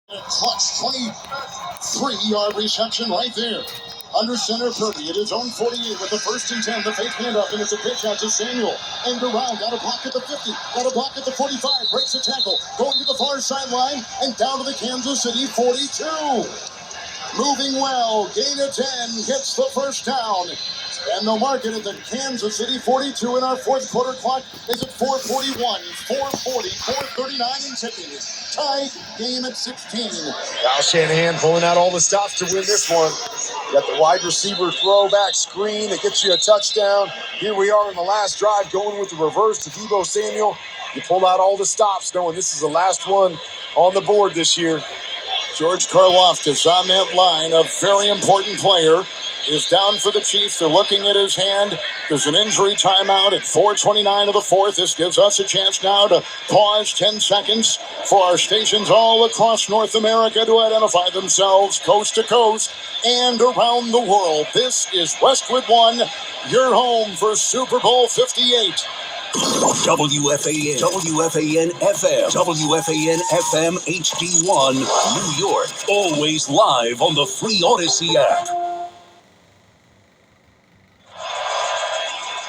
A clutch 23-yard reception right there. Under center, Purdy at his own 48 with the 1st and 10. The fake handoff, and it's a pitch out to Samuel. And around, got a block at the 50, got a block at the 45, breaks a tackle, going to the far sideline, and down to the Kansas City 42. Moving well, gain of 10, gets the first down. And the market at the Kansas City 42 in our fourth quarter clock is at 4:41, 4:40, 4:39 and ticking. Tied game at 16. Kyle Shanahan pulling out all the stops to win this one. You got the wide receiver throwback screen that gets you a touchdown. Here we are in the last drive going with the reverse to Deebo Samuel. You pull out all the stops knowing this is the last one on the board this year. George Karlaftis on that line, a very important player, is down for the Chiefs. They're looking at his hand. There's an injury timeout at 4:29 of the fourth. This gives us a chance now to pause 10 seconds for our stations all across North America to identify themselves coast to coast and around the world. This is Westwood One, your home for Super Bowl 58. WFAN, WFAN FM, WFAN FM HD1, New York. Always live on the free Odyssey app.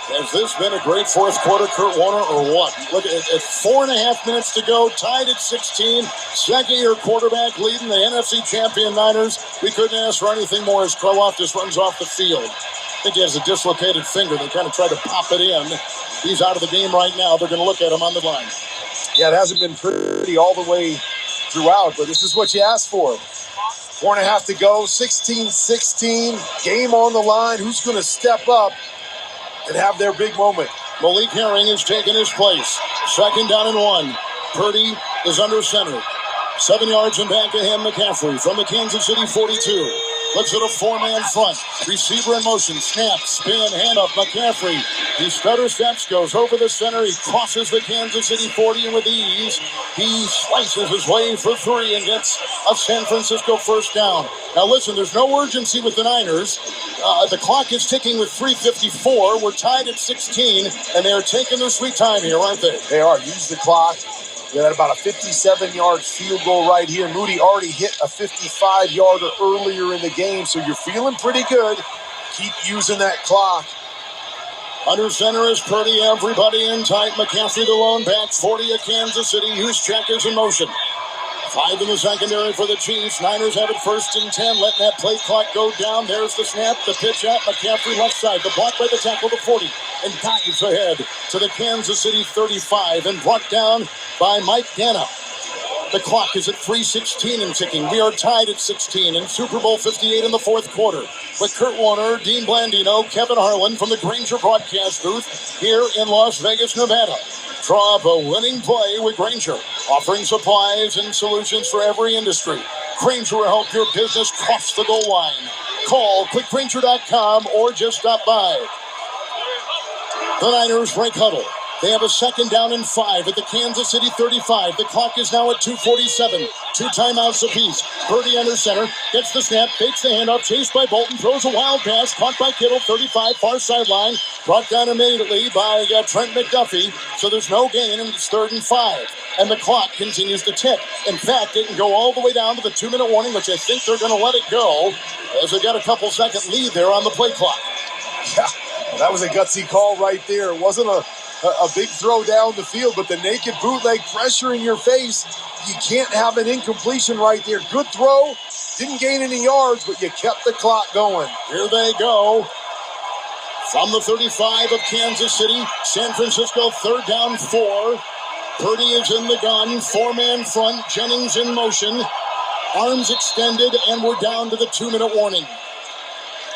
Has this been a great fourth quarter, Kurt Warner, or what? Look at 4.5 minutes to go, tied at 16. Second-year quarterback leading the NFC champion Niners. We couldn't ask for anything more as Karlaftis runs off the field. I think he has a dislocated finger. They kind of tried to pop it in. He's out of the game right now. They're going to look at him on the line. Yeah, it hasn't been pretty all the way throughout, but this is what you asked for. 4.5 to go, 16-16, game on the line. Who's going to step up and have their big moment? Malik Herring has taken his place. 2nd down and 1. Purdy is under center. 7 yards in back of him, McCaffrey from the Kansas City 42. Looks at a 4-man front. Receiver in motion. Snap, spin, handoff. McCaffrey. He stutter steps, goes over the center. He crosses the Kansas City 40, and with ease, he slices his way for 3 and gets a San Francisco first down. Now listen, there's no urgency with the Niners. The clock is ticking with 3:54. We're tied at 16, and they are taking their sweet time here, aren't they? They are. Use the clock. They're at about a 57-yard field goal right here. Moody already hit a 55-yarder earlier in the game, so you're feeling pretty good. Keep using that clock. Under center is Purdy. Everybody in tight. McCaffrey, the lone back. 40 at Kansas City. Juszczyk is in motion. 5 in the secondary for the Chiefs. Niners have it 1st and 10. Letting that play clock go down. There's the snap. The pitch out. McCaffrey left side. The block by the tackle to 40. And dives ahead to the Kansas City 35. And brought down by Mike Dana. The clock is at 3:16 and ticking. We are tied at 16 in Super Bowl 58 in the fourth quarter. With Kurt Warner, Dean Blandino, Kevon Harlan from the Grainger broadcast booth here in Las Vegas, Nevada. Draw up a winning play with Grainger, offering supplies and solutions for every industry. Grainger will help your business cross the goal line. Call quickgrainger.com or just stop by. The Niners break huddle. They have a 2nd down and 5 at the Kansas City 35. The clock is now at 2:47. 2 timeouts apiece. Purdy under center. Gets the snap. Fakes the handoff. Chased by Bolton. Throws a wild pass. Caught by Kittle. 35. Far sideline. Brought down immediately by Trent McDuffie. So there's no gain, and it's 3rd and 5. And the clock continues to tick. In fact, it can go all the way down to the 2-minute warning, which I think they're going to let it go, as they got a couple-second lead there on the play clock. Yeah, that was a gutsy call right there. It wasn't a big throw down the field, but the naked bootleg pressure in your face, you can't have an incompletion right there. Good throw, didn't gain any yards, but you kept the clock going. Here they go. From the 35 of Kansas City, San Francisco 3rd down 4. Purdy is in the gun, 4-man front, Jennings in motion, arms extended, and we're down to the 2-minute warning.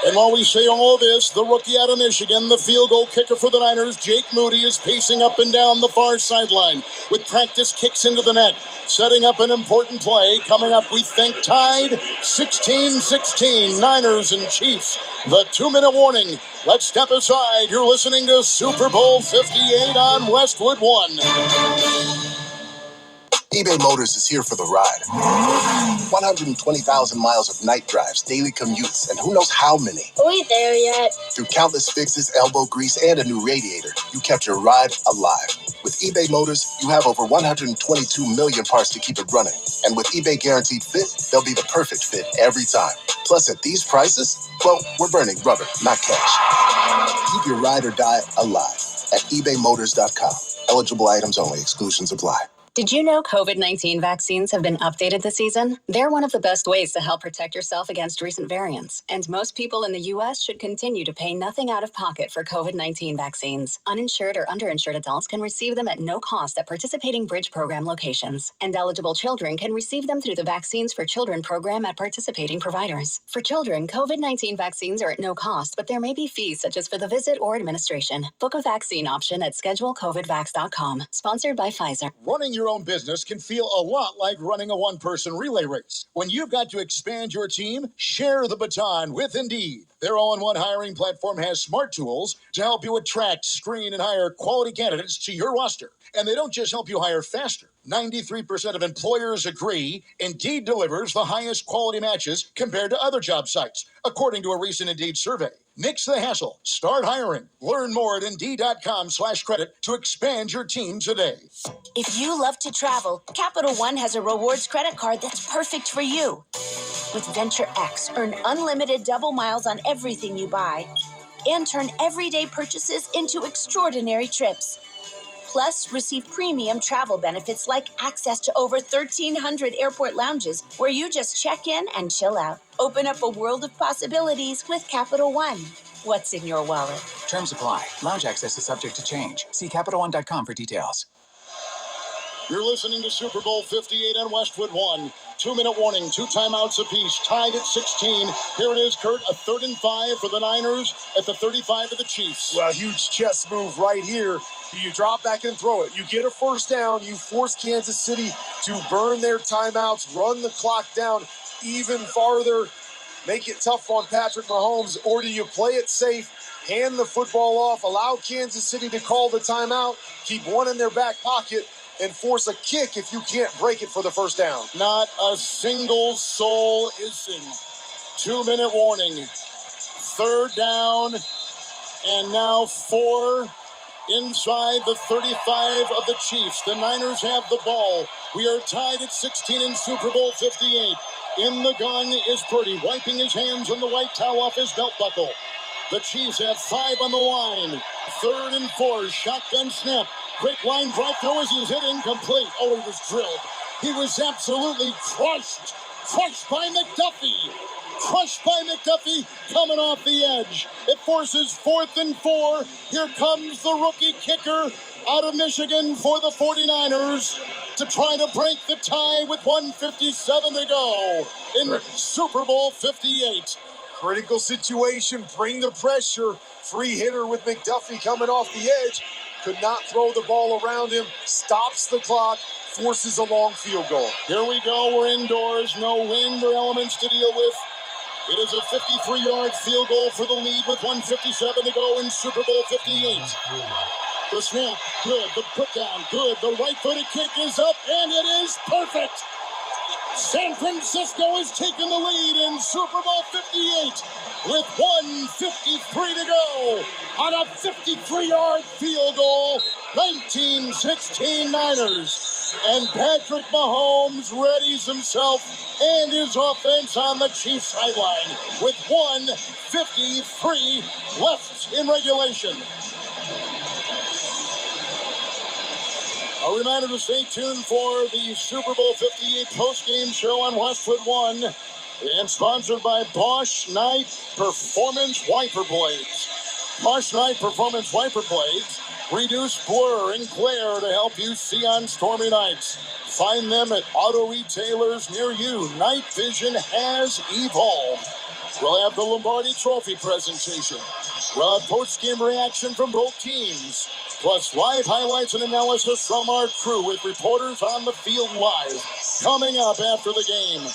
And while we say all of this, the rookie out of Michigan, the field goal kicker for the Niners, Jake Moody, is pacing up and down the far sideline with practice kicks into the net, setting up an important play. Coming up, we think tied 16-16, Niners and Chiefs. The 2-minute warning. Let's step aside. You're listening to Super Bowl 58 on Westwood One. eBay Motors is here for the ride. 120,000 miles of night drives, daily commutes, and who knows how many. Are we there yet? Through countless fixes, elbow grease, and a new radiator, you kept your ride alive. With eBay Motors, you have over 122 million parts to keep it running. And with eBay Guaranteed Fit, they'll be the perfect fit every time. Plus, at these prices, well, we're burning rubber, not cash. Keep your ride or die alive at ebaymotors.com. Eligible items only. Exclusions apply. Did you know COVID-19 vaccines have been updated this season? They're one of the best ways to help protect yourself against recent variants. And most people in the U.S. should continue to pay nothing out of pocket for COVID-19 vaccines. Uninsured or underinsured adults can receive them at no cost at participating Bridge program locations. And eligible children can receive them through the Vaccines for Children program at participating providers. For children, COVID-19 vaccines are at no cost, but there may be fees such as for the visit or administration. Book a vaccine option at schedulecovidvax.com. Sponsored by Pfizer. Running your own business can feel a lot like running a one-person relay race. When you've got to expand your team, share the baton with Indeed. Their all-in-one hiring platform has smart tools to help you attract, screen, and hire quality candidates to your roster. And they don't just help you hire faster. 93% of employers agree Indeed delivers the highest quality matches compared to other job sites, according to a recent Indeed survey. Nix the hassle. Start hiring. Learn more at Indeed.com/credit to expand your team today. If you love to travel, Capital One has a rewards credit card that's perfect for you. With Venture X, earn unlimited double miles on everything you buy and turn everyday purchases into extraordinary trips. Plus, receive premium travel benefits like access to over 1,300 airport lounges where you just check in and chill out. Open up a world of possibilities with Capital One. What's in your wallet? Terms apply. Lounge access is subject to change. See CapitalOne.com for details. You're listening to Super Bowl 58 on Westwood One. 2-minute warning, 2 timeouts apiece, tied at 16. Here it is, Kurt, a 3rd and 5 for the Niners at the 35 of the Chiefs. Well, huge chess move right here. You drop back and throw it. You get a first down. You force Kansas City to burn their timeouts, run the clock down even farther, make it tough on Patrick Mahomes, or do you play it safe, hand the football off, allow Kansas City to call the timeout, keep one in their back pocket, and force a kick if you can't break it for the first down? Not a single soul is in. 2-minute warning. 3rd down, and now 4 inside the 35 of the Chiefs. The Niners have the ball. We are tied at 16 in Super Bowl 58. In the gun is Purdy, wiping his hands on the white towel off his belt buckle. The Chiefs have 5 on the line. 3rd and 4, shotgun snap. Quick line drive throw as he was hit incomplete. Oh, he was drilled. He was absolutely crushed. Crushed by McDuffie. Crushed by McDuffie coming off the edge. It forces 4th and 4. Here comes the rookie kicker out of Michigan for the 49ers to try to break the tie with 1:57 to go in Super Bowl 58. Critical situation, bring the pressure. Free hitter with McDuffie coming off the edge. Could not throw the ball around him. Stops the clock. Forces a long field goal. Here we go. We're indoors. No wind or elements to deal with. It is a 53-yard field goal for the lead with 1:57 to go in Super Bowl 58. The snap, good. The put down, good. The right-footed kick is up, and it is perfect. San Francisco has taken the lead in Super Bowl 58 with 1:53 to go on a 53-yard field goal. 19-16 Niners. And Patrick Mahomes readies himself and his offense on the Chiefs sideline with 1:53 left in regulation. A reminder to stay tuned for the Super Bowl 58 post-game show on Westwood One, and sponsored by Bosch Knight Performance Wiper Blades. Bosch Knight Performance Wiper Blades reduce blur and glare to help you see on stormy nights. Find them at auto retailers near you. Night vision has evolved. We'll have the Lombardi Trophy presentation. We'll have post-game reaction from both teams. Plus live highlights and analysis from our crew with reporters on the field live. Coming up after the game.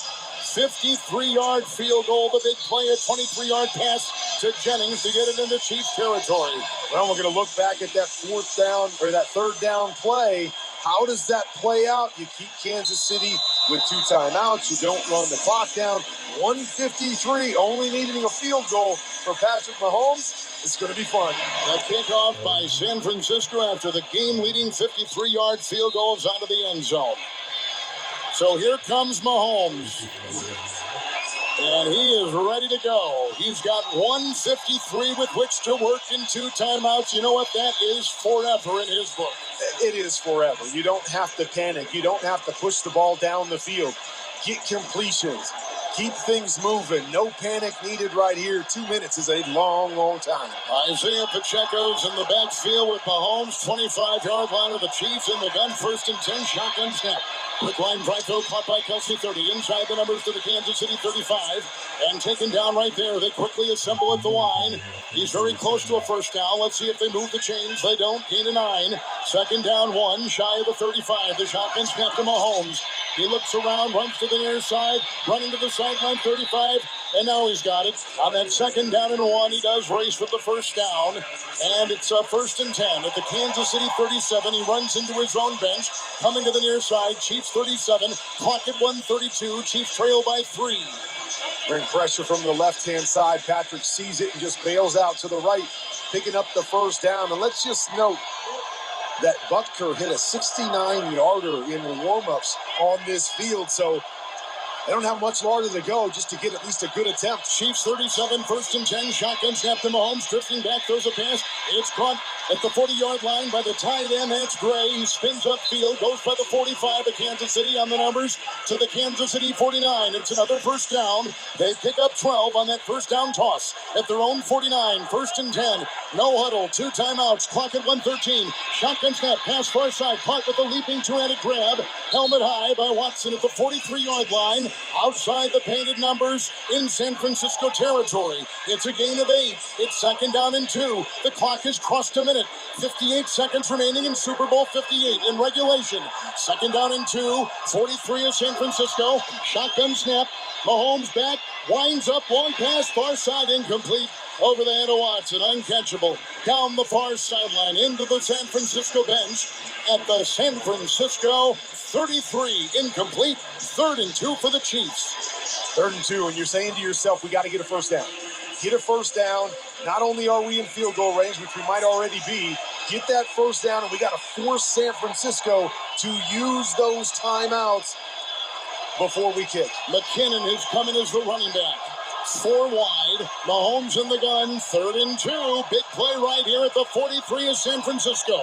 53-yard field goal, the big play, a 23-yard pass to Jennings to get it into Chiefs territory. Well, we're going to look back at that 4th down, or that 3rd down play. How does that play out? You keep Kansas City with 2 timeouts. You don't run the clock down. 1:53, only needing a field goal for Patrick Mahomes. It's going to be fun. The kickoff by San Francisco after the game-leading 53-yard field goal is out of the end zone. So here comes Mahomes. And he is ready to go. He's got 153 with which to work in 2 timeouts. You know what? That is forever in his book. It is forever. You don't have to panic. You don't have to push the ball down the field. Get completions. Keep things moving. No panic needed right here. 2 minutes is a long, long time. Isaiah Pacheco's in the backfield with Mahomes. 25-yard line of the Chiefs in the gun. 1st and 10. Shotgun snap. Quick line drive throw caught by Kelsey 30. Inside the numbers to the Kansas City 35. And taken down right there. They quickly assemble at the line. He's very close to a first down. Let's see if they move the chains. They don't. Gain of 9. 2nd down 1. Shy of the 35. The shotgun snap to Mahomes. He looks around, runs to the near side, running to the sideline 35, and now he's got it. On that 2nd down and 1, he does race with the first down, and it's 1st and 10 at the Kansas City 37. He runs into his own bench, coming to the near side. Chiefs 37, clock at 1:32. Chiefs trail by 3. Bring pressure from the left-hand side. Patrick sees it and just bails out to the right, picking up the first down. And let's just note that Butker hit a 69-yarder in warm-ups on this field, so they don't have much longer to go just to get at least a good attempt. Chiefs 37, 1st and 10. Shotgun snap to Mahomes. Drifting back, throws a pass. It's caught at the 40-yard line by the tight end. That's Gray. He spins upfield, goes by the 45 of Kansas City on the numbers to the Kansas City 49. It's another first down. They pick up 12 on that first down toss at their own 49. 1st and 10. No huddle. 2 timeouts. Clock at 1:13. Shotgun snap. Pass far side. Caught with a leaping two-handed grab. Helmet high by Watson at the 43-yard line. Outside the painted numbers in San Francisco territory. It's a gain of 8. It's 2nd down and 2. The clock has crossed a minute. 58 seconds remaining in Super Bowl 58 in regulation. 2nd down and 2. 43 of San Francisco. Shotgun snap. Mahomes back. Winds up. Long pass. Far side incomplete. Over the head of Watson. Uncatchable. Down the far sideline into the San Francisco bench at the San Francisco 33. Incomplete. 3rd and 2 for the Chiefs. 3rd and 2, and you're saying to yourself, we got to get a first down. Get a first down. Not only are we in field goal range, which we might already be, get that first down, and we got to force San Francisco to use those timeouts before we kick. McKinnon is coming as the running back. 4 wide. Mahomes in the gun. 3rd and 2. Big play right here at the 43 of San Francisco.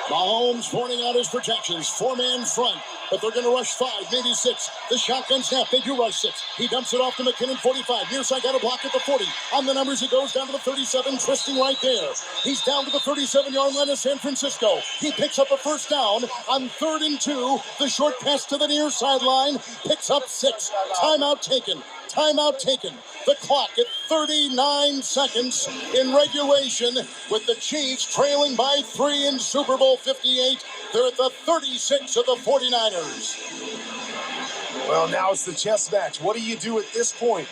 Mahomes pointing out his protections. 4-man front. But they're going to rush 5, maybe 6. The shotgun snap. They do rush 6. He dumps it off to McKinnon, 45. Near side got a block at the 40. On the numbers, he goes down to the 37, twisting right there. He's down to the 37-yard line of San Francisco. He picks up a first down on 3rd and 2. The short pass to the near sideline. Picks up 6. Timeout taken. Timeout taken. The clock at 39 seconds in regulation with the Chiefs trailing by 3 in Super Bowl 58. They're at the 36 of the 49ers. Well, now it's the chess match. What do you do at this point?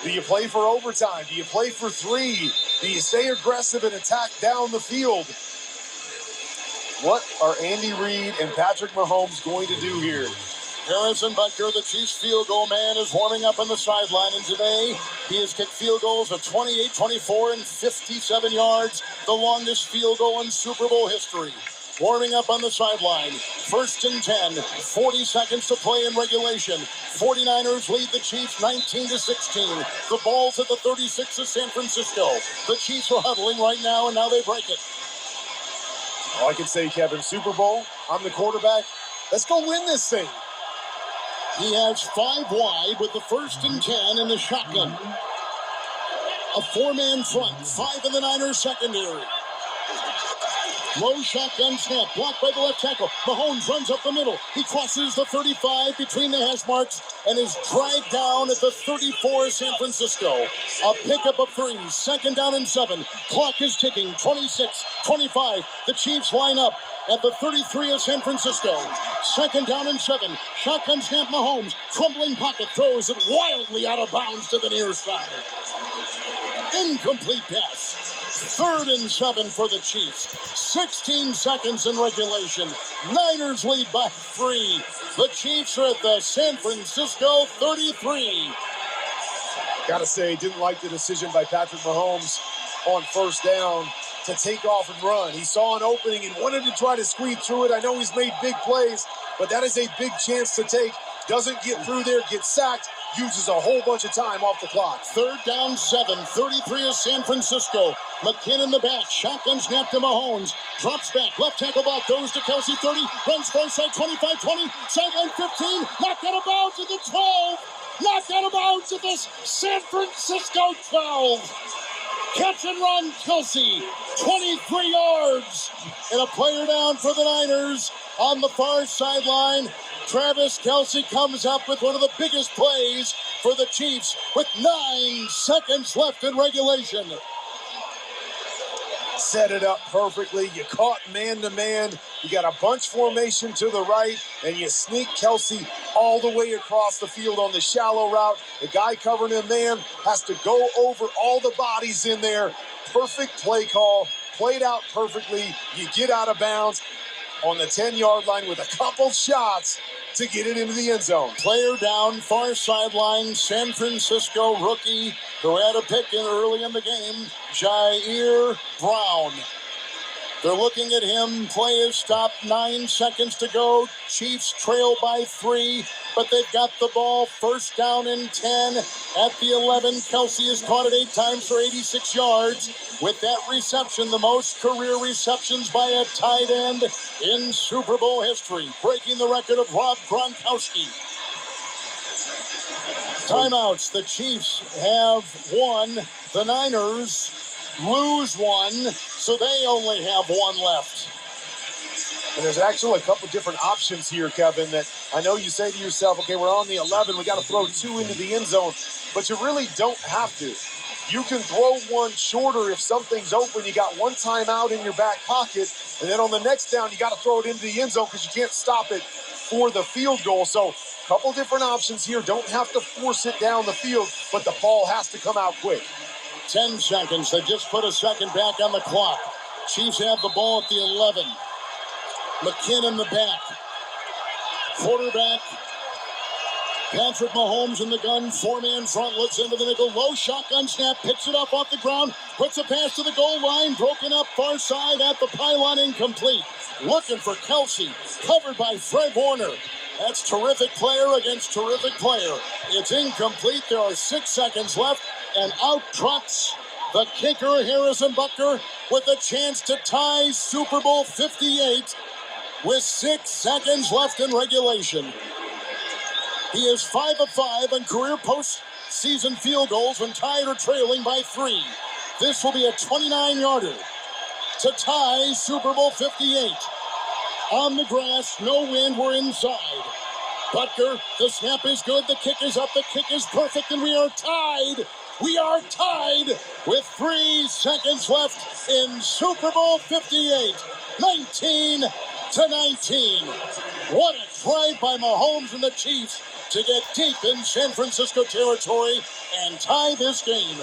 Do you play for overtime? Do you play for 3? Do you stay aggressive and attack down the field? What are Andy Reid and Patrick Mahomes going to do here? Harrison Butker, the Chiefs field goal man, is warming up on the sideline, and today he has kicked field goals of 28, 24, and 57 yards, the longest field goal in Super Bowl history. Warming up on the sideline. 1st and 10, 40 seconds to play in regulation. 49ers lead the Chiefs 19-16. The ball's at the 36 of San Francisco. The Chiefs are huddling right now, and now they break it. All I can say, Kevin, Super Bowl, I'm the quarterback. Let's go win this thing. He has 5 wide with the 1st and 10 in the shotgun. A 4-man front, 5 in the Niners secondary. Low shotgun snap, blocked by the left tackle. Mahomes runs up the middle. He crosses the 35 between the hash marks and is dragged down at the 34 of San Francisco. A pickup of 3, 2nd down and 7. Clock is ticking, 26, 25. The Chiefs line up at the 33 of San Francisco. 2nd down and 7. Shotgun snap Mahomes. Crumbling pocket, throws it wildly out of bounds to the near side. Incomplete pass. 3rd and 7 for the Chiefs. 16 seconds in regulation. Niners lead by 3. The Chiefs are at the San Francisco 33. Gotta say, didn't like the decision by Patrick Mahomes on first down to take off and run. He saw an opening and wanted to try to squeeze through it. I know he's made big plays, but that is a big chance to take. Doesn't get through there, gets sacked, uses a whole bunch of time off the clock. Third down 7, 33 is San Francisco. McKinn in the back, shotgun snap to Mahomes. Drops back, left tackle ball, goes to Kelsey, 30, runs far side, 25, 20, sideline 15, knocked out of bounds at the 12. Knocked out of bounds at this San Francisco 12. Catch and run, Kelsey, 23 yards. And a player down for the Niners on the far sideline. Travis Kelsey comes up with one of the biggest plays for the Chiefs with 9 seconds left in regulation. Set it up perfectly. You caught man-to-man. You got a bunch formation to the right, and you sneak Kelsey all the way across the field on the shallow route. The guy covering him man has to go over all the bodies in there. Perfect play call. Played out perfectly. You get out of bounds on the 10-yard line with a couple shots to get it into the end zone. Player down, far sideline, San Francisco rookie who had a pick in early in the game, Jair Brown. They're looking at him. Play is stopped. 9 seconds to go. Chiefs trail by 3, but they've got the ball. First down and 10 at the 11. Kelsey has caught it 8 times for 86 yards. With that reception, the most career receptions by a tight end in Super Bowl history, breaking the record of Rob Gronkowski. Timeouts. The Chiefs have one. The Niners lose one, so they only have one left. And there's actually a couple different options here, Kevin, that I know you say to yourself, okay, we're on the 11, we got to throw 2 into the end zone, but you really don't have to. You can throw one shorter if something's open. You got one timeout in your back pocket, and then on the next down, you got to throw it into the end zone because you can't stop it for the field goal. So a couple different options here. Don't have to force it down the field, but the ball has to come out quick. 10 seconds. They just put a second back on the clock. Chiefs have the ball at the 11. McKinn in the back. Quarterback Patrick Mahomes in the gun. 4-man front. Looks into the nickel. Low shotgun snap. Picks it up off the ground. Puts a pass to the goal line. Broken up far side at the pylon. Incomplete. Looking for Kelsey. Covered by Fred Warner. That's terrific player against terrific player. It's incomplete. There are 6 seconds left. And out trots the kicker, Harrison Butker, with a chance to tie Super Bowl 58 with 6 seconds left in regulation. He is 5 of 5 on career postseason field goals when tied or trailing by 3. This will be a 29-yarder to tie Super Bowl 58. On the grass, no wind, we're inside. Butker, the snap is good, the kick is up, the kick is perfect, and we are tied. We are tied with 3 seconds left in Super Bowl 58. 19-19. What a drive by Mahomes and the Chiefs to get deep in San Francisco territory and tie this game.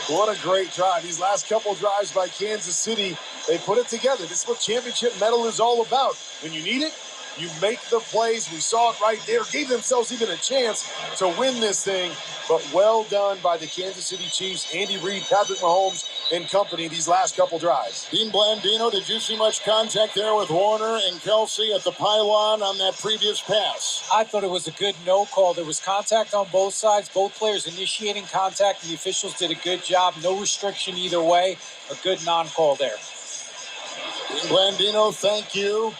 What a great drive. These last couple drives by Kansas City, they put it together. This is what championship medal is all about. When you need it, you make the plays. We saw it right there. Gave themselves even a chance to win this thing. But well done by the Kansas City Chiefs, Andy Reid, Patrick Mahomes, and company these last couple drives. Dean Blandino, did you see much contact there with Warner and Kelsey at the pylon on that previous pass? I thought it was a good no call. There was contact on both sides, both players initiating contact, and the officials did a good job. No restriction either way. A good non-call there. Dean Blandino, thank you.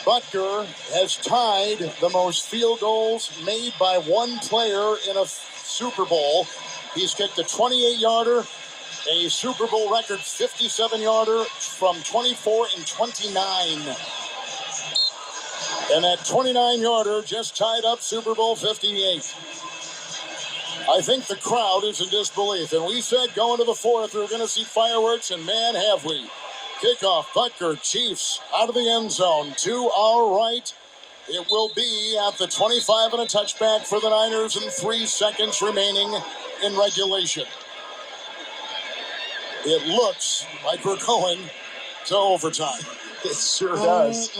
Butker has tied the most field goals made by one player in a Super Bowl. He's kicked a 28-yarder, a Super Bowl record 57-yarder from 24 and 29. And that 29-yarder just tied up Super Bowl 58. I think the crowd is in disbelief. And we said going to the 4th we were going to see fireworks, and man, have we. Kickoff, Butker, Chiefs out of the end zone to our right. It will be at the 25 and a touchback for the Niners and 3 seconds remaining in regulation. It looks like we're going to overtime. It sure does.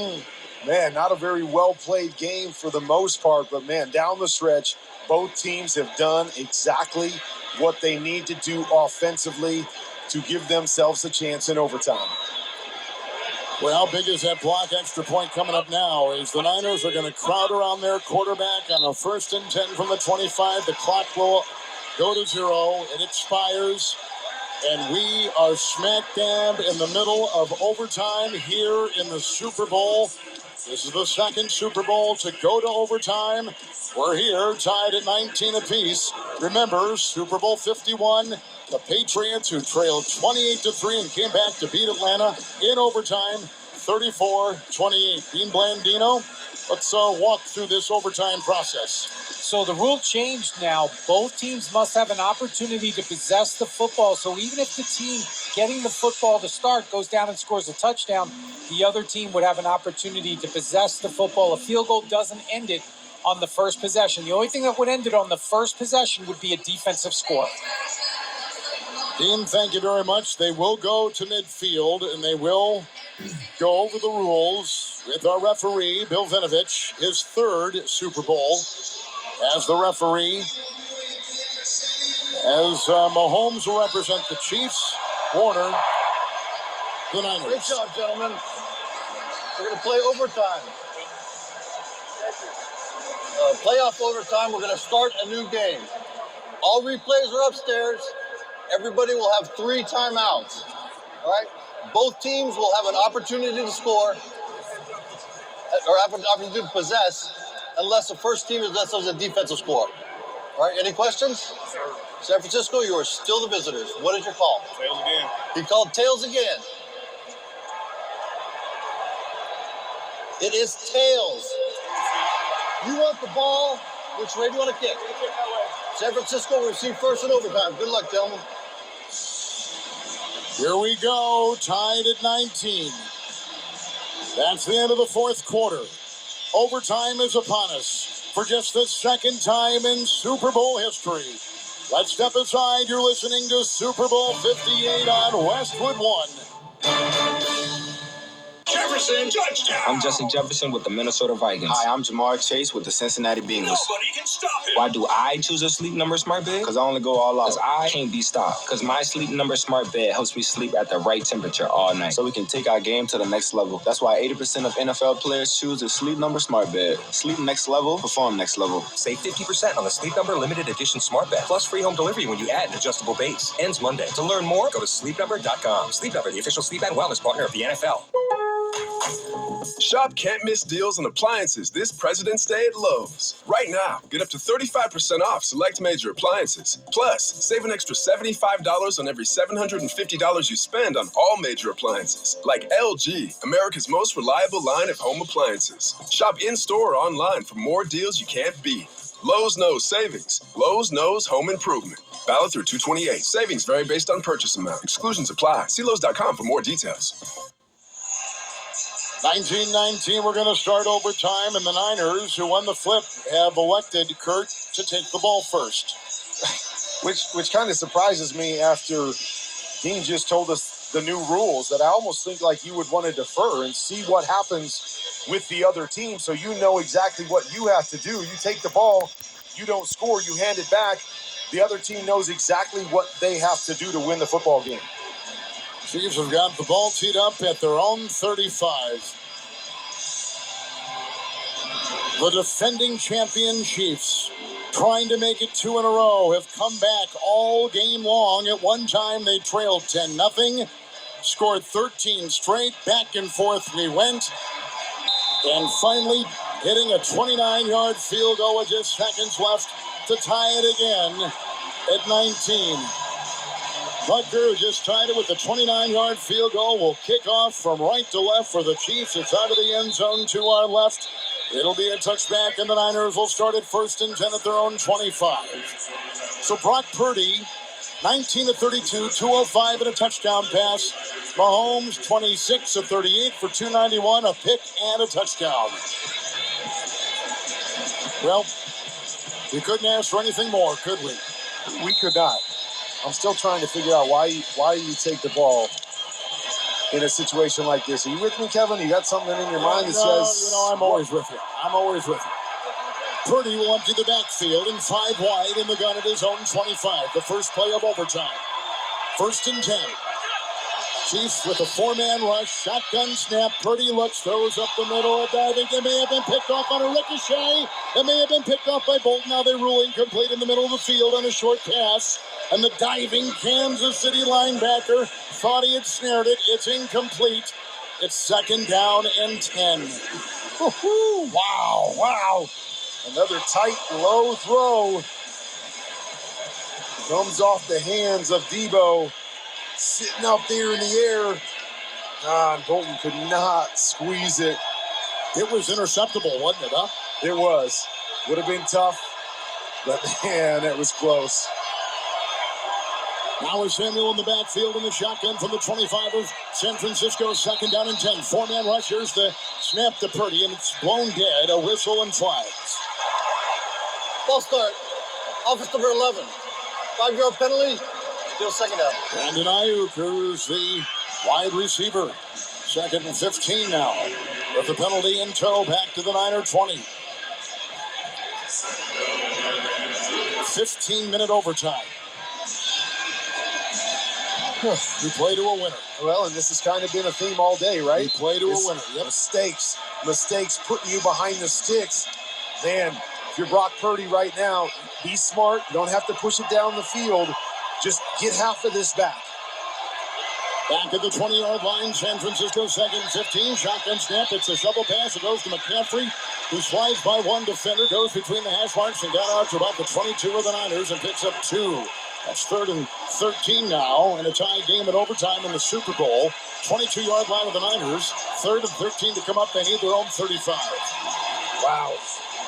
Man, not a very well-played game for the most part, but man, down the stretch, both teams have done exactly what they need to do offensively to give themselves a chance in overtime. Well, how big is that block extra point coming up now? Is the Niners are going to crowd around their quarterback on a 1st and 10 from the 25. The clock will go to 0. It expires. And we are smack dab in the middle of overtime here in the Super Bowl. This is the second Super Bowl to go to overtime. We're here tied at 19 apiece. Remember, Super Bowl 51, the Patriots who trailed 28-3 and came back to beat Atlanta in overtime, 34-28. Dean Blandino, let's walk through this overtime process. So the rule changed now. Both teams must have an opportunity to possess the football. So even if the team getting the football to start goes down and scores a touchdown, the other team would have an opportunity to possess the football. A field goal doesn't end it on the first possession. The only thing that would end it on the first possession would be a defensive score. Dean, thank you very much. They will go to midfield, and they will go over the rules with our referee, Bill Vinovich, his 3rd Super Bowl as the referee. As Mahomes will represent the Chiefs, Warner, the Niners. Great job, gentlemen. We're going to play overtime. Playoff overtime, we're going to start a new game. All replays are upstairs. Everybody will have 3 timeouts. All right? Both teams will have an opportunity to score or opportunity to possess unless the first team is a defensive score. All right, any questions? Sure. San Francisco, you are still the visitors. What is your call? Tails again. He called tails again. It is tails. You want the ball? Which way do you want to kick? San Francisco will receive first in overtime. Good luck, gentlemen. Here we go, tied at 19. That's the end of the 4th quarter. Overtime is upon us for just the 2nd time in Super Bowl history. Let's step aside. You're listening to Super Bowl 58 on Westwood One. Jefferson touchdown. I'm Justin Jefferson with the Minnesota Vikings. Hi, I'm Jamar Chase with the Cincinnati Bengals. Nobody can stop him. Why do I choose a Sleep Number smart bed? Because I only go all out. Because I can't be stopped. Because my Sleep Number smart bed helps me sleep at the right temperature all night. So we can take our game to the next level. That's why 80% of NFL players choose the Sleep Number smart bed. Sleep next level, perform next level. Save 50% on the Sleep Number limited edition smart bed. Plus free home delivery when you add an adjustable base. Ends Monday. To learn more, go to sleepnumber.com. Sleep Number, the official sleep and wellness partner of the NFL. Shop can't miss deals on appliances this President's Day at Lowe's. Right now, get up to 35% off select major appliances. Plus, save an extra $75 on every $750 you spend on all major appliances, like LG, America's most reliable line of home appliances. Shop in-store or online for more deals you can't beat. Lowe's knows savings. Lowe's knows home improvement. Valid through 2/28. Savings vary based on purchase amount. Exclusions apply. See Lowe's.com for more details. 19-19, we're going to start overtime, and the Niners, who won the flip, have elected Kurt to take the ball first. Which kind of surprises me after Dean just told us the new rules, that I almost think like you would want to defer and see what happens with the other team so you know exactly what you have to do. You take the ball, you don't score, you hand it back. The other team knows exactly what they have to do to win the football game. Chiefs have got the ball teed up at their own 35. The defending champion Chiefs, trying to make it 2 in a row, have come back all game long. At one time, they trailed 10-0, scored 13 straight, back and forth we went, and finally hitting a 29-yard field goal with just seconds left to tie it again at 19. Butker, who just tied it with a 29-yard field goal, will kick off from right to left for the Chiefs. It's out of the end zone to our left. It'll be a touchback, and the Niners will start at 1st and 10 at their own 25. So Brock Purdy, 19 of 32, 205 and a touchdown pass. Mahomes, 26 of 38 for 291, a pick and a touchdown. Well, we couldn't ask for anything more, could we? We could not. I'm still trying to figure out why you take the ball in a situation like this. Are you with me, Kevin? You got something in your mind that says... I'm always with you. I'm always with you. Purdy will empty the backfield and 5 wide in the gun at his own 25. The first play of overtime. 1st and 10. Chiefs with a 4-man rush. Shotgun snap. Purdy looks, throws up the middle. Diving. It may have been picked off on a ricochet. It may have been picked off by Bolton. Now they rule incomplete in the middle of the field on a short pass. And the diving Kansas City linebacker thought he had snared it. It's incomplete. It's 2nd down and 10. Woo-hoo. Wow. Another tight, low throw. Comes off the hands of Debo. Sitting up there in the air. And Bolton could not squeeze it. It was interceptable, wasn't it, huh? It was. Would have been tough. But man, it was close. Now is Samuel in the backfield in the shotgun from the 25 of San Francisco. 2nd down and 10. 4-man rush. Here's the snap to Purdy, and it's blown dead. A whistle and flags. Ball start. Offense number 11. 5-yard penalty. Still 2nd down. Brandon Ayuk, who's the wide receiver. 2nd and 15 now. With the penalty in tow, back to the Niner 20. 15-minute overtime. We play to a winner. Well, and this has kind of been a theme all day, right? We play to a winner. Yep. Mistakes putting you behind the sticks. Man, if you're Brock Purdy right now, be smart. You don't have to push it down the field. Just get half of this back. Back at the 20-yard line, San Francisco 2nd and 15. Shotgun snap. It's a shovel pass. It goes to McCaffrey, who slides by one defender, goes between the hash marks and got out to about the 22 of the Niners and picks up 2. That's 3rd and 13 now, and a tie game at overtime in the Super Bowl. 22-yard line of the Niners. 3rd and 13 to come up. They need their own 35. Wow.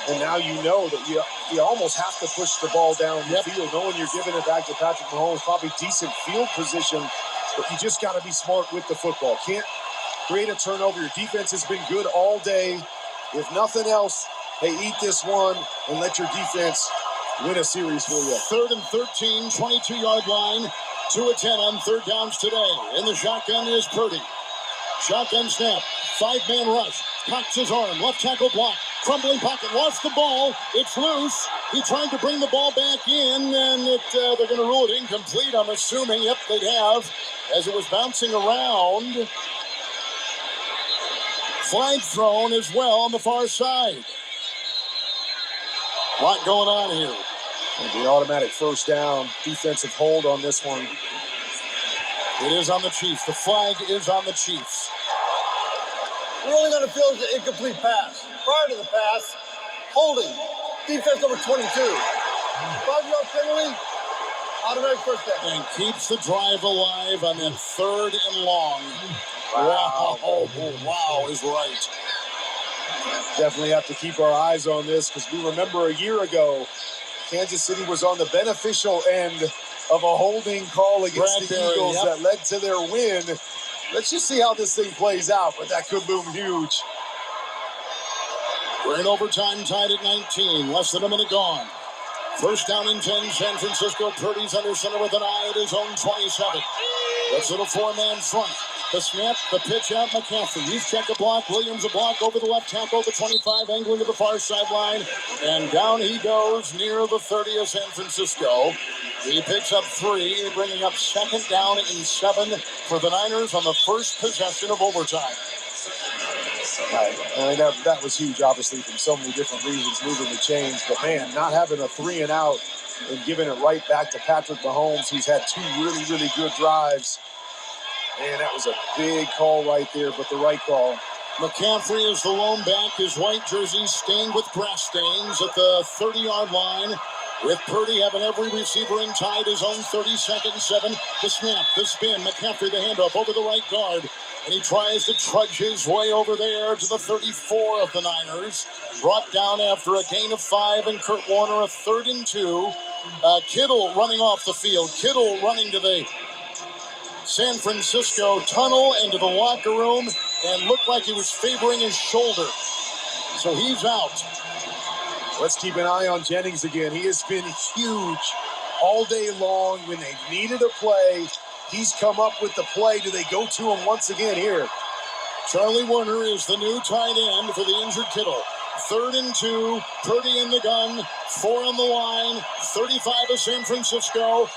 And now you know that you almost have to push the ball down the field, knowing you're giving it back to Patrick Mahomes. Probably decent field position, but you just got to be smart with the football. Can't create a turnover. Your defense has been good all day. If nothing else, hey, eat this one and let your defense win a series for you. 3rd and 13, 22-yard line. 2 of 10 on 3rd downs today. In the shotgun is Purdy. Shotgun snap. 5-man rush. Cocks his arm. Left tackle block. Crumbling pocket. Lost the ball. It's loose. He tried to bring the ball back in, and they're going to rule it incomplete, I'm assuming. Yep, they'd have, as it was bouncing around. Flag thrown as well on the far side. A lot going on here. And the automatic 1st down. Defensive hold on this one. It is on the Chiefs. The flag is on the Chiefs. Ruling on the field is an incomplete pass. Prior to the pass, holding. Defense number 22. 5-yard penalty. Automatic 1st down. And keeps the drive alive on that 3rd and long. Wow. Wow is right. Definitely have to keep our eyes on this, because we remember a year ago, Kansas City was on the beneficial end of a holding call against the Eagles that led to their win. Let's just see how this thing plays out, but that could loom huge. We're in overtime, tied at 19. Less than a minute gone. 1st down and 10. San Francisco. Purdy's under center with an eye at his own 27. That's little 4-man front. The snap, the pitch out, McCaffrey. He's checked a block. Williams a block over the left tackle, the 25, angling to the far sideline. And down he goes near the 30 of San Francisco. He picks up 3, bringing up 2nd down and 7 for the Niners on the first possession of overtime. And that was huge, obviously, from so many different reasons, moving the chains. But, man, not having a 3 and out and giving it right back to Patrick Mahomes, who's had 2 really, really good drives. Man, that was a big call right there, but the right call. McCaffrey is the lone back. His white jersey stained with grass stains at the 30-yard line. With Purdy having every receiver in tied his own 32nd and 7. The snap, the spin, McCaffrey the handoff over the right guard. And he tries to trudge his way over there to the 34 of the Niners. Brought down after a gain of 5, and Kurt Warner a 3rd and 2. Kittle running off the field. Kittle running to the San Francisco tunnel into the locker room and looked like he was favoring his shoulder. So he's out. Let's keep an eye on Jennings again. He has been huge all day long. When they needed a play, he's come up with the play. Do they go to him once again here? Charlie Warner is the new tight end for the injured Kittle. 3rd and 2. Purdy in the gun. 4 on the line. 35 of San Francisco.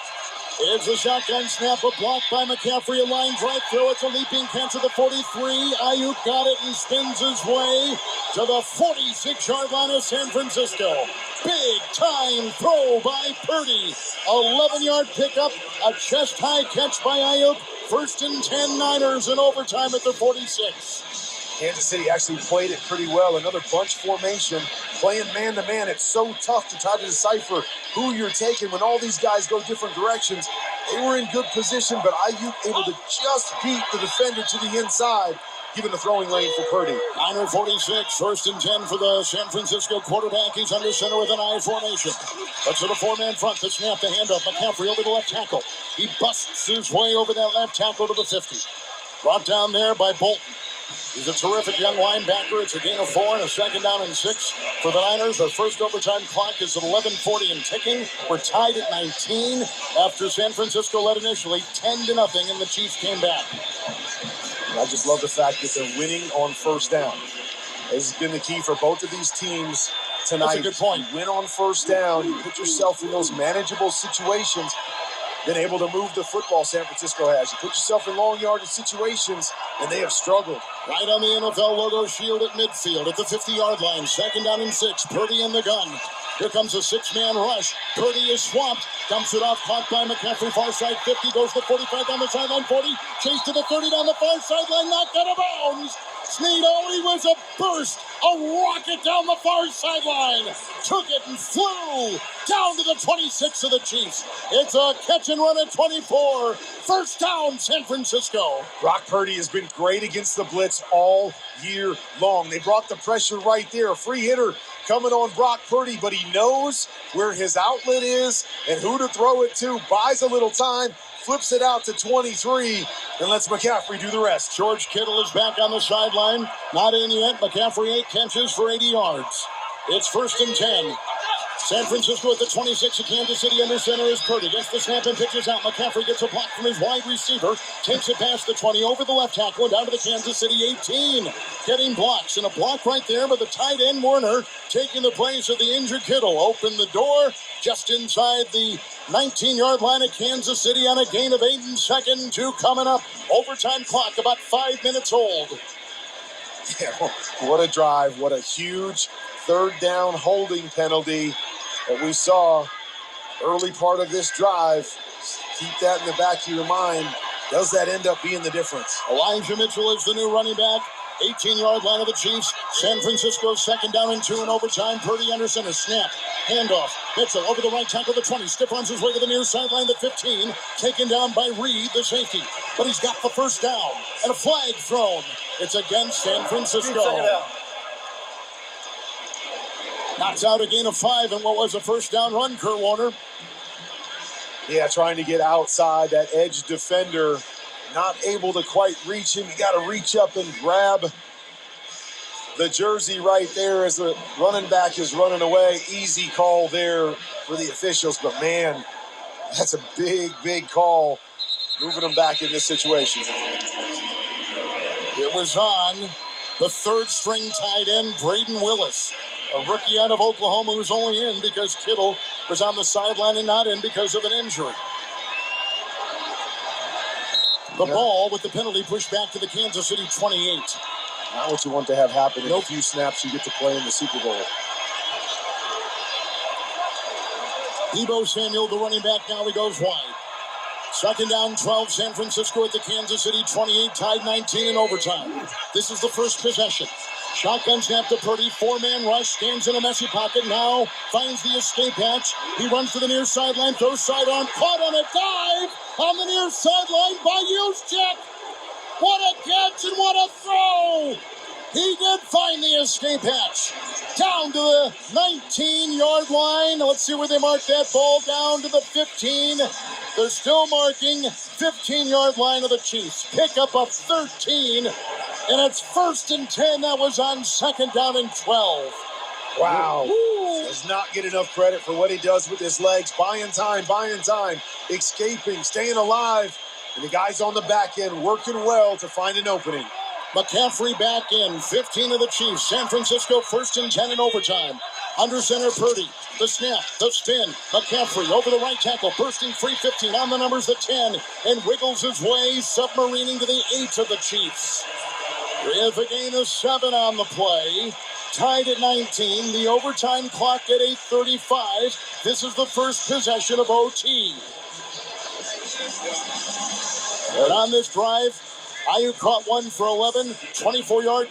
It's a shotgun snap, a block by McCaffrey, a line drive throw. It's a leaping catch at the 43. Ayuk got it and spins his way to the 46-yard line of San Francisco. Big time throw by Purdy. 11-yard pickup, a chest-high catch by Ayuk. 1st and 10 Niners in overtime at the 46. Kansas City actually played it pretty well. Another bunch formation, playing man-to-man. It's so tough to try to decipher who you're taking when all these guys go different directions. They were in good position, but Ayuk able to just beat the defender to the inside, giving the throwing lane for Purdy. Niner 46, 1st and 10 for the San Francisco quarterback. He's under center with an I formation. But to the 4-man front, the snap, the handoff. McCaffrey over the left tackle. He busts his way over that left tackle to the 50. Brought down there by Bolton. He's a terrific young linebacker. It's a gain of 4 and a 2nd down and 6 for the Niners. Our first overtime clock is at 11:40 and ticking. We're tied at 19 after San Francisco led initially 10-0, and the Chiefs came back. And I just love the fact that they're winning on 1st down. This has been the key for both of these teams tonight. That's a good point. You win on 1st down. You put yourself in those manageable situations. Been able to move the football San Francisco has. You put yourself in long yardage situations, and they have struggled. Right on the NFL logo shield at midfield at the 50-yard line. 2nd down and 6. Purdy in the gun. Here comes a 6-man rush. Purdy is swamped. Dumps it off. Caught by McCaffrey. Far side 50. Goes to 45 down the sideline. 40. Chase to the 30 down the far sideline. Knocked out of bounds. Snead, he was a burst. A rocket down the far sideline. Took it and flew down to the 26 of the Chiefs. It's a catch and run at 24. 1st down, San Francisco. Brock Purdy has been great against the blitz all year long. They brought the pressure right there. A free hitter coming on Brock Purdy, but he knows where his outlet is and who to throw it to. Buys a little time, flips it out to 23, and lets McCaffrey do the rest. George Kittle is back on the sideline. Not in yet. McCaffrey 8 catches for 80 yards. It's 1st and 10. San Francisco at the 26 of Kansas City. Under center is Purdy. Gets the snap and pitches out. McCaffrey gets a block from his wide receiver. Takes it past the 20 over the left tackle and down to the Kansas City 18. Getting blocks. And a block right there by the tight end Warner. Taking the place of the injured Kittle. Open the door just inside the 19-yard line of Kansas City on a gain of 8 and 2nd. 2 coming up. Overtime clock about 5 minutes old. Yeah, what a drive. What a huge 3rd down holding penalty that we saw early part of this drive. Keep that in the back of your mind. Does that end up being the difference? Elijah Mitchell is the new running back. 18-yard line of the Chiefs. San Francisco 2nd down and 2 in overtime. Purdy under center. Snap. Handoff. Mitchell over the right tackle, the 20. Stiff arms his way to the near sideline, the 15. Taken down by Reed, the safety. But he's got the 1st down. And a flag thrown. It's against San Francisco. Knocks out a gain of 5 and what was a 1st down run, Kurt Warner. Yeah, trying to get outside that edge defender. Not able to quite reach him. You got to reach up and grab the jersey right there as the running back is running away. Easy call there for the officials. But, man, that's a big, big call moving them back in this situation. It was on the 3rd-string tight end, Braden Willis, a rookie out of Oklahoma who's only in because Kittle was on the sideline and not in because of an injury. The ball with the penalty pushed back to the Kansas City 28. Not what you want to have happen in a few snaps you get to play in the Super Bowl. Deebo Samuel, the running back, now he goes wide. 2nd down, 12, San Francisco at the Kansas City 28, tied 19 in overtime. This is the first possession. Shotgun snap to Purdy, 4-man rush, stands in a messy pocket, now finds the escape hatch. He runs to the near sideline, throws sidearm, caught on a dive on the near sideline by Juszczyk. What a catch and what a throw! He did find the escape hatch. Down to the 19-yard line. Let's see where they mark that ball. Down to the 15. They're still marking 15-yard line of the Chiefs. Pick up a 13. And it's 1st and 10. That was on 2nd down and 12. Wow. Does not get enough credit for what he does with his legs. Buying time, escaping, staying alive. And the guys on the back end working well to find an opening. McCaffrey back in. 15 of the Chiefs. San Francisco 1st and 10 in overtime. Under center, Purdy. The snap, the spin. McCaffrey over the right tackle, bursting free 15 on the numbers, the 10, and wiggles his way, submarining to the 8 of the Chiefs. With a gain of 7 on the play. Tied at 19. The overtime clock at 8:35. This is the first possession of OT. And on this drive, Ayuk caught one for 11, 24-yard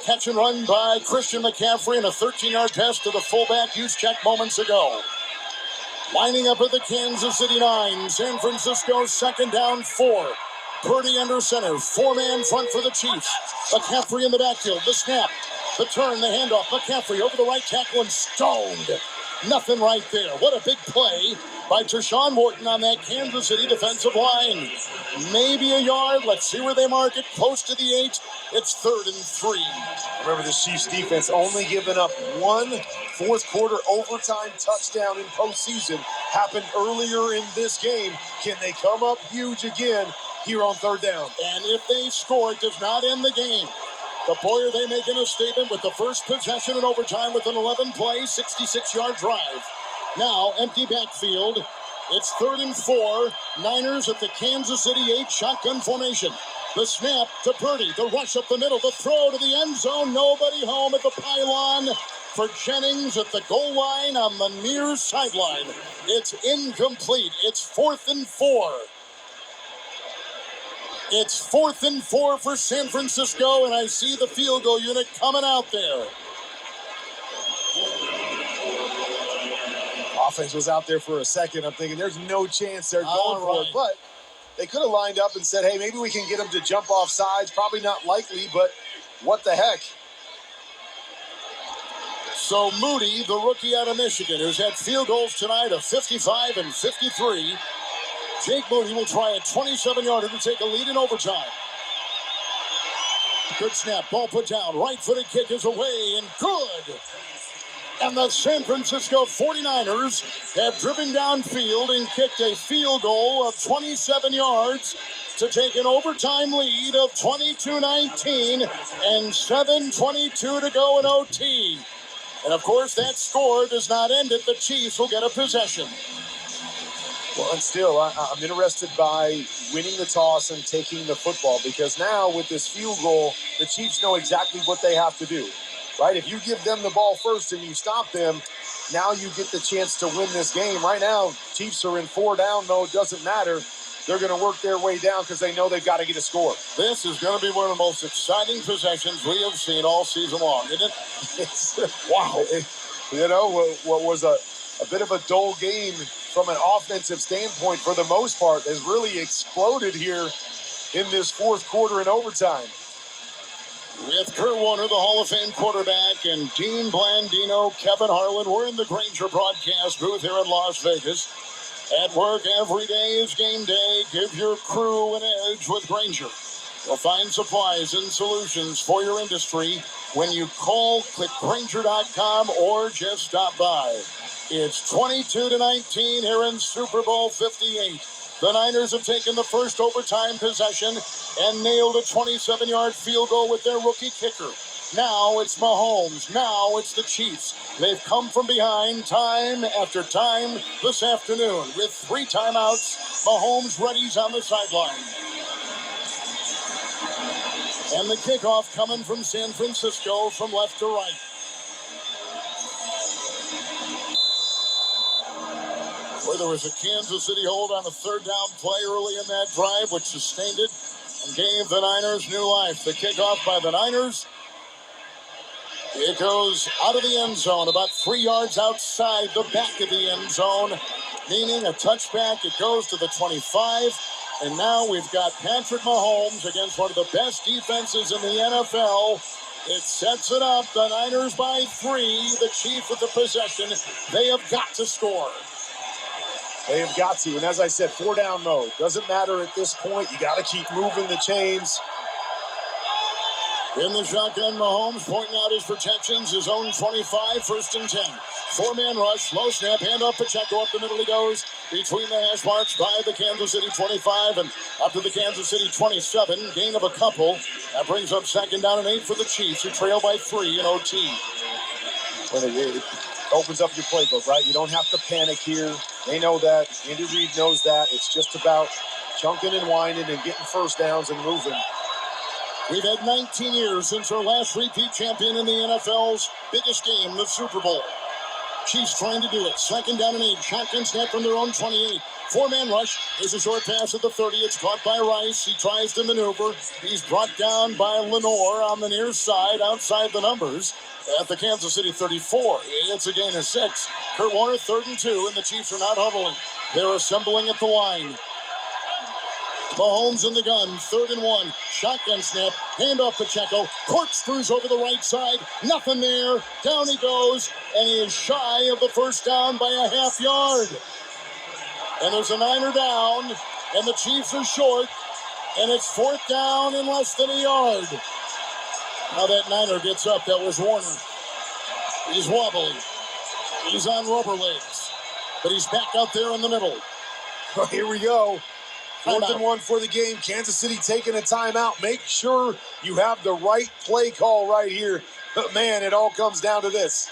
catch and run by Christian McCaffrey and a 13-yard pass to the fullback Juszczyk moments ago. Lining up at the Kansas City 9, San Francisco 2nd down 4. Purdy under center, 4-man front for the Chiefs. McCaffrey in the backfield, the snap, the turn, the handoff. McCaffrey over the right tackle and stoned. Nothing right there. What a big play by Tershawn Wharton on that Kansas City defensive line. Maybe a yard. Let's see where they mark it. Close to the 8. It's 3rd and 3. Remember, the Chiefs defense only giving up one fourth quarter overtime touchdown in postseason. Happened earlier in this game. Can they come up huge again here on 3rd down? And if they score, it does not end the game. The boy, are they making a statement with the first possession in overtime with an 11-play, 66-yard drive. Now, empty backfield. It's 3rd and 4. Niners at the Kansas City 8 shotgun formation. The snap to Purdy. The rush up the middle. The throw to the end zone. Nobody home at the pylon for Jennings at the goal line on the near sideline. It's incomplete. It's 4th and 4. It's 4th and 4 for San Francisco, and I see the field goal unit coming out there. Offense was out there for a second. I'm thinking there's no chance they're going for it, but they could have lined up and said, hey, maybe we can get them to jump off sides. Probably not likely, but what the heck. So Moody, the rookie out of Michigan, who's had field goals tonight of 55 and 53. Jake Moody will try a 27-yarder to take a lead in overtime. Good snap, ball put down, right-footed kick is away, and good. And the San Francisco 49ers have driven downfield and kicked a field goal of 27 yards to take an overtime lead of 22-19 and 7:22 to go in OT. And, of course, that score does not end it. The Chiefs will get a possession. Well, and still, I'm interested by winning the toss and taking the football, because now with this field goal, the Chiefs know exactly what they have to do, right? If you give them the ball first and you stop them, now you get the chance to win this game. Right now, Chiefs are in 4 down mode. Doesn't matter. They're going to work their way down because they know they've got to get a score. This is going to be one of the most exciting possessions we have seen all season long, isn't it? Wow. You know, what was a bit of a dull game from an offensive standpoint for the most part has really exploded here in this 4th quarter in overtime. With Kurt Warner, the Hall of Fame quarterback, and Dean Blandino, Kevon Harlan, we're in the Grainger broadcast booth here in Las Vegas. At work every day is game day. Give your crew an edge with Grainger. You'll find supplies and solutions for your industry when you call, click Grainger.com, or just stop by. It's 22-19 here in Super Bowl 58. The Niners have taken the first overtime possession and nailed a 27-yard field goal with their rookie kicker. Now it's Mahomes. Now it's the Chiefs. They've come from behind time after time this afternoon. With 3 timeouts, Mahomes readies on the sideline. And the kickoff coming from San Francisco from left to right. Where there was a Kansas City hold on a 3rd down play early in that drive, which sustained it and gave the Niners new life. The kickoff by the Niners. It goes out of the end zone, about 3 yards outside the back of the end zone, meaning a touchback. It goes to the 25. And now we've got Patrick Mahomes against one of the best defenses in the NFL. It sets it up. The Niners by 3. The Chiefs with the possession. They have got to score. They have got to. And as I said, 4 down mode. Doesn't matter at this point. You got to keep moving the chains. In the shotgun, Mahomes pointing out his protections. His own 25, first and 10. Four-man rush, low snap, handoff Pacheco. Up the middle he goes. Between the hash marks by the Kansas City 25 and up to the Kansas City 27. Gain of a couple. That brings up second down and 8 for the Chiefs, who trail by 3 in OT. When it opens up your playbook, right? You don't have to panic here. They know that. Andy Reid knows that. It's just about chunking and winding and getting first downs and moving. We've had 19 years since our last repeat champion in the NFL's biggest game, the Super Bowl. Chiefs trying to do it. Second down and 8. Shotgun snap from their own 28. Four-man rush. There's a short pass at the 30. It's caught by Rice. He tries to maneuver. He's brought down by Lenore on the near side, outside the numbers, at the Kansas City 34. It's a gain of 6. Kurt Warner, 3rd and 2, and the Chiefs are not huddling. They're assembling at the line. Mahomes in the gun, 3rd and 1. Shotgun snap, handoff Pacheco. Corkscrews over the right side. Nothing there. Down he goes, and he is shy of the first down by a half yard. And there's a Niner down, and the Chiefs are short, and it's 4th down in less than a yard. Now that Niner gets up, that was Warner. He's wobbly. He's on rubber legs, but he's back out there in the middle. Well, here we go. 4th and 1 for the game. Kansas City taking a timeout. Make sure you have the right play call right here. But, man, it all comes down to this.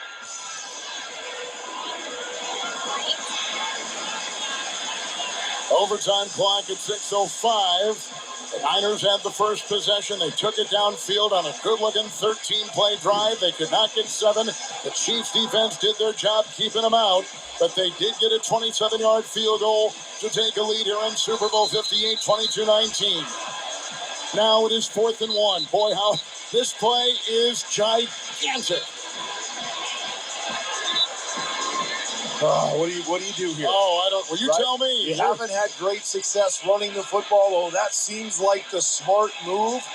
Overtime clock at 6:05. The Niners had the first possession. They took it downfield on a good-looking 13-play drive. They could not get 7. The Chiefs defense did their job keeping them out, but they did get a 27-yard field goal to take a lead here in Super Bowl 58, 22-19. Now it is 4th and 1. Boy, how this play is gigantic. Oh, what do you do here? Oh, I don't. Well, you tell me. You haven't had great success running the football. Oh, that seems like the smart move.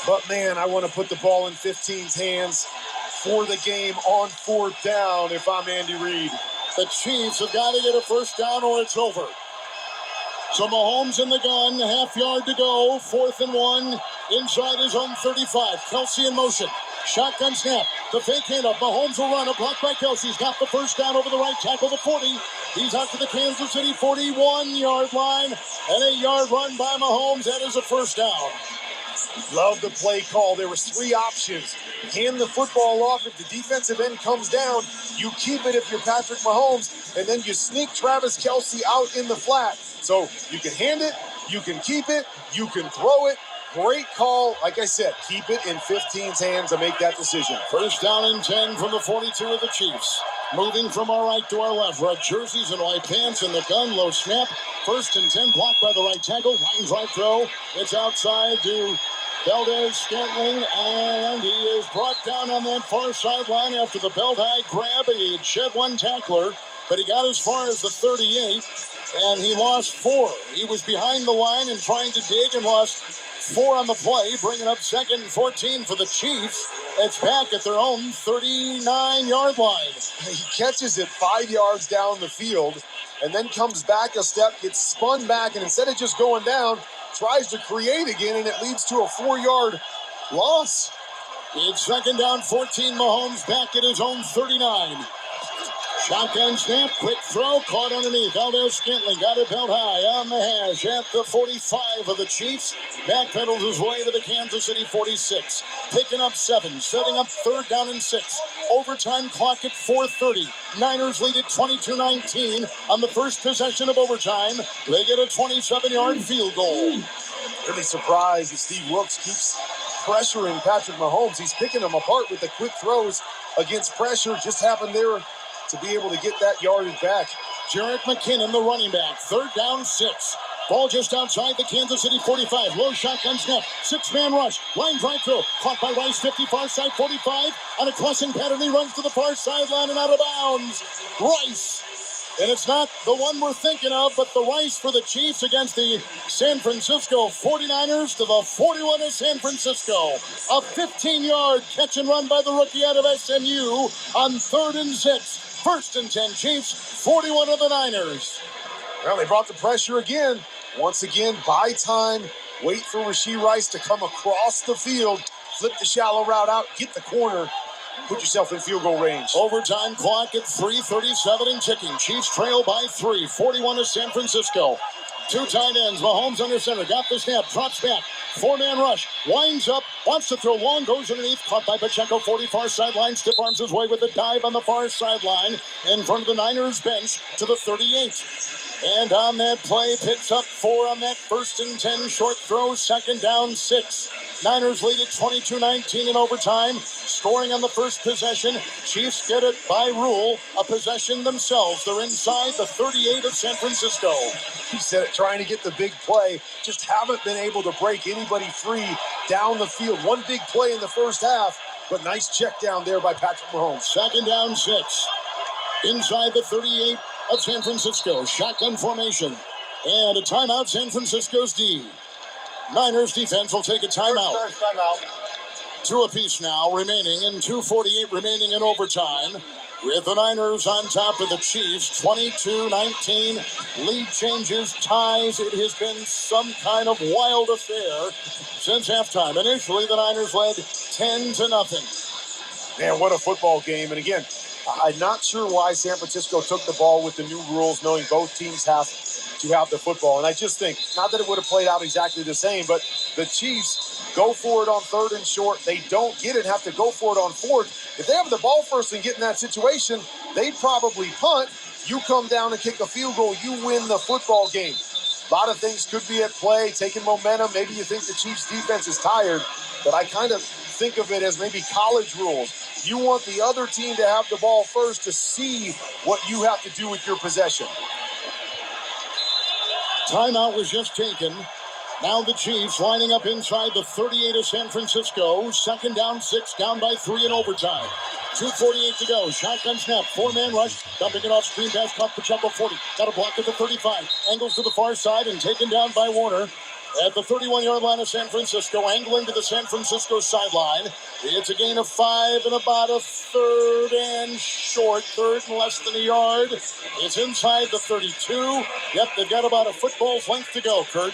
But, man, I want to put the ball in 15's hands for the game on 4th down if I'm Andy Reid. The Chiefs have got to get a first down or it's over. So Mahomes in the gun, half yard to go, 4th and 1, inside his own 35. Kelsey in motion. Shotgun snap. The fake handoff. Mahomes will run. A block by Kelsey. He's got the first down over the right tackle, the 40. He's out to the Kansas City 41-yard line. An 8-yard run by Mahomes. That is a first down. Love the play call. There was 3 options. Hand the football off if the defensive end comes down. You keep it if you're Patrick Mahomes. And then you sneak Travis Kelsey out in the flat. So you can hand it. You can keep it. You can throw it. Great call. Like I said, keep it in 15's hands to make that decision. First down and 10 from the 42 of the Chiefs. Moving from our right to our left. Red jerseys and white pants in the gun. Low snap. 1st and 10 blocked by the right tackle. Line drive throw. It's outside to Valdez-Scantling, and he is brought down on that far sideline after the belt-high grab. He had shed 1 tackler, but he got as far as the 38, and he lost 4. He was behind the line and trying to dig and lost 4 on the play, bringing up 2nd and 14 for the Chiefs. It's back at their own 39-yard line. He catches it 5 yards down the field and then comes back a step, gets spun back, and instead of just going down, tries to create again, and it leads to a 4-yard loss. It's 2nd down, 14. Mahomes back at his own 39. Shotgun snap, quick throw, caught underneath. Valdez-Scantling got it belt high on the hash at the 45 of the Chiefs. Backpedals his way to the Kansas City 46. Picking up 7, setting up 3rd down and 6. Overtime clock at 4:30. Niners lead at 22-19 on the first possession of overtime. They get a 27-yard field goal. Really surprised that Steve Wilks keeps pressuring Patrick Mahomes. He's picking him apart with the quick throws against pressure. Just happened there to be able to get that yardage back. Jarrett McKinnon, the running back. 3rd down, 6. Ball just outside the Kansas City 45. Low shotgun snap. 6-man rush. Line drive through. Caught by Rice, 50, far side 45. On a crossing pattern, he runs to the far sideline and out of bounds. Rice. And it's not the one we're thinking of, but the Rice for the Chiefs against the San Francisco 49ers to the 41 of San Francisco. A 15-yard catch and run by the rookie out of SMU on 3rd and 6. 1st and 10 Chiefs, 41 of the Niners. Well, they brought the pressure again. Once again, buy time Wait for Rashee Rice to come across the field, flip the shallow route out, get the corner, put yourself in field goal range. Overtime clock at 3:37 and ticking. Chiefs trail by 3, 41 to San Francisco. Two tight ends, Mahomes under center, got the snap, drops back, four-man rush, winds up, wants to throw long, goes underneath, caught by Pacheco, 40 far sideline, stiff arms his way with a dive on the far sideline, in front of the Niners bench to the 38. And on that play, picks up 4 on that 1st and 10 short throw, 2nd down 6. Niners lead at 22-19 in overtime, scoring on the first possession. Chiefs get it by rule, a possession themselves. They're inside the 38 of San Francisco. You said it, trying to get the big play, just haven't been able to break anybody free down the field. One big play in the first half, but nice check down there by Patrick Mahomes. 2nd down 6. Inside the 38 of San Francisco. Shotgun formation. And a timeout, San Francisco's D. Niners defense will take a timeout. Timeout. 2 apiece now remaining, and 2:48 remaining in overtime. With the Niners on top of the Chiefs, 22-19. Lead changes, ties. It has been some kind of wild affair since halftime. Initially, the Niners led 10-0. Man, what a football game. And again, I'm not sure why San Francisco took the ball with the new rules, knowing both teams have to have the football. And I just think, not that it would have played out exactly the same, but the Chiefs go for it on 3rd and short. They don't get it, have to go for it on 4th. If they have the ball first and get in that situation, they'd probably punt. You come down and kick a field goal, you win the football game. A lot of things could be at play, taking momentum. Maybe you think the Chiefs defense is tired, but I kind of think of it as maybe college rules. You want the other team to have the ball first to see what you have to do with your possession. Timeout was just taken. Now the Chiefs lining up inside the 38 of San Francisco. 2nd down 6, down by 3 in overtime. 2:48 to go. Shotgun snap, 4-man rush. Dumping it off, screen pass, caught Pacheco 40. Got a block at the 35. Angles to the far side and taken down by Warner. At the 31-yard line of San Francisco, angling to the San Francisco sideline. It's a gain of 5 and about a 3rd and short, 3rd and less than a yard. It's inside the 32. Yep, they've got about a football's length to go, Kurt.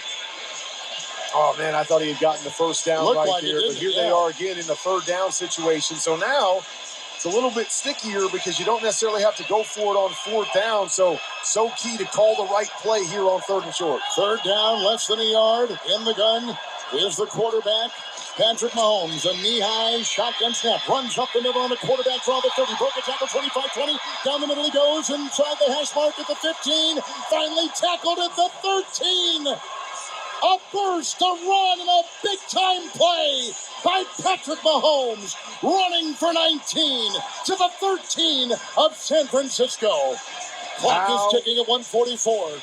Oh, man, I thought he had gotten the first down Looked right like there, it, but here yeah. they are again in the 3rd down situation. So now it's a little bit stickier because you don't necessarily have to go for it on 4th down. So key to call the right play here on 3rd and short. 3rd down, less than a yard. In the gun is the quarterback, Patrick Mahomes. A knee-high shotgun snap. Runs up the middle on the quarterback draw the 30. Broke a tackle, 25-20. Down the middle he goes. Inside the hash mark at the 15. Finally tackled at the 13. A burst, a run, and a big-time play by Patrick Mahomes, running for 19 to the 13 of San Francisco. Clock is ticking at 1:44.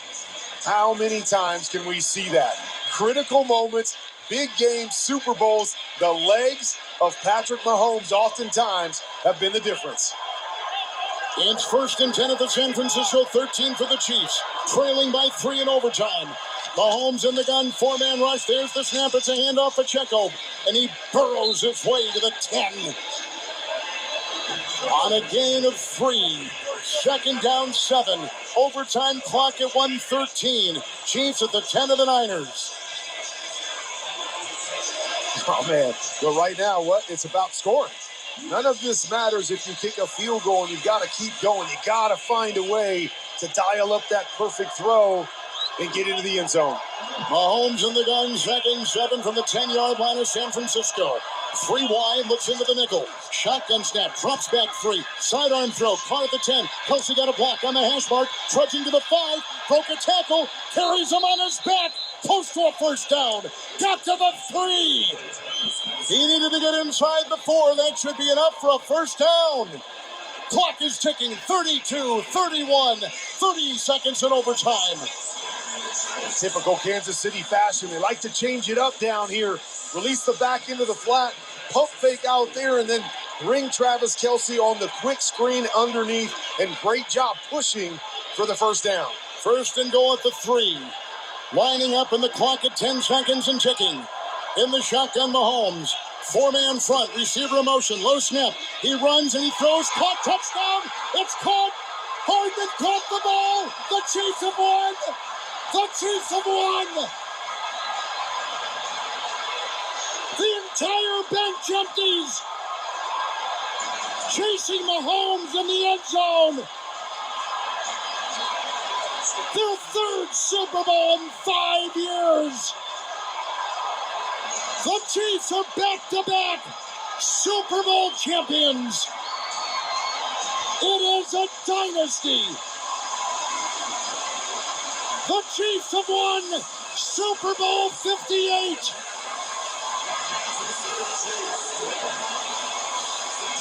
How many times can we see that? Critical moments, big games, Super Bowls, the legs of Patrick Mahomes oftentimes have been the difference. It's 1st and 10 at the San Francisco 13 for the Chiefs, trailing by 3 in overtime. Mahomes in the gun, 4-man rush. There's the snap. It's a handoff for Pacheco, and he burrows his way to the 10. On a gain of 3, 2nd down 7. Overtime clock at 1:13. Chiefs at the 10 of the Niners. Oh, man. But right now, it's about scoring. None of this matters if you kick a field goal and you've got to keep going. You got to find a way to dial up that perfect throw and get into the end zone. Mahomes in the gun, 2nd and 7 from the 10-yard line of San Francisco. 3 wide, looks into the nickel. Shotgun snap, drops back 3. Sidearm throw, caught at the 10. Kelsey got a block on the hash mark, trudging to the 5. Broke a tackle, carries him on his back. Close to a 1st down. Got to the 3. He needed to get inside the 4. That should be enough for a 1st down. Clock is ticking, 32, 31, 30 seconds in overtime. Typical Kansas City fashion. They like to change it up down here. Release the back into the flat, pump fake out there, and then bring Travis Kelce on the quick screen underneath. And great job pushing for the 1st down. 1st and goal at the 3. Lining up in the clock at 10 seconds and ticking. In the shotgun, Mahomes. 4-man front, receiver in motion, low snap. He runs and he throws, caught, touchdown. It's caught. Hardman caught the ball. The Chiefs have won. The Chiefs have won. entire bench empties. Chasing Mahomes in the end zone. Their third Super Bowl in 5 years. The Chiefs are back-to-back Super Bowl champions. It is a dynasty. The Chiefs have won Super Bowl 58.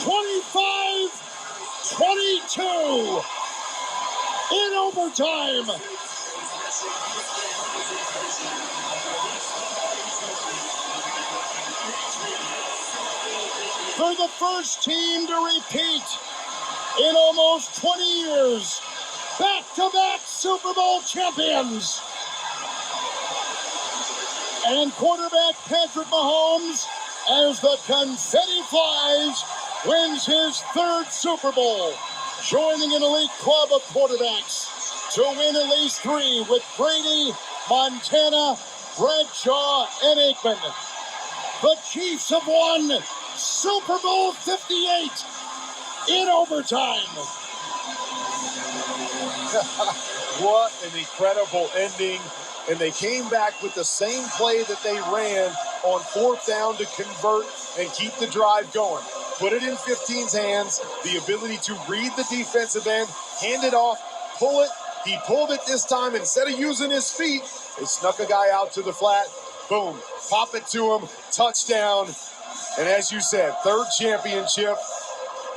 25-22 in overtime. For the first team to repeat in almost 20 years, back-to-back Super Bowl champions. And quarterback Patrick Mahomes, as the confetti flies, wins his third Super Bowl, joining an elite club of quarterbacks to win at least 3 with Brady, Montana, Bradshaw, and Aikman. The Chiefs have won Super Bowl 58 in overtime. What an incredible ending. And they came back with the same play that they ran on 4th down to convert and keep the drive going. Put it in 15's hands, the ability to read the defensive end, hand it off, pull it. He pulled it this time. Instead of using his feet, they snuck a guy out to the flat. Boom, pop it to him, touchdown. And as you said, third championship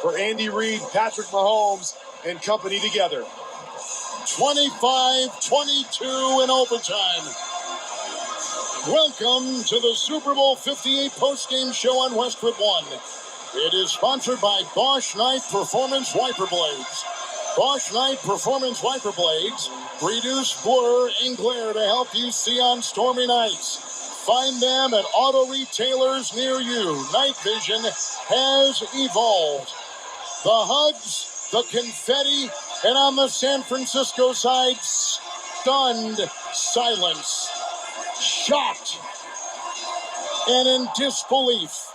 for Andy Reid, Patrick Mahomes, and company together. 25-22 in overtime. Welcome to the Super Bowl 58 postgame show on Westwood One. It is sponsored by Bosch Knight Performance Wiper Blades. Bosch Knight Performance Wiper Blades reduce blur and glare to help you see on stormy nights. Find them at auto retailers near you. Night vision has evolved. The hugs, the confetti, and on the San Francisco side, stunned silence. Shocked and in disbelief.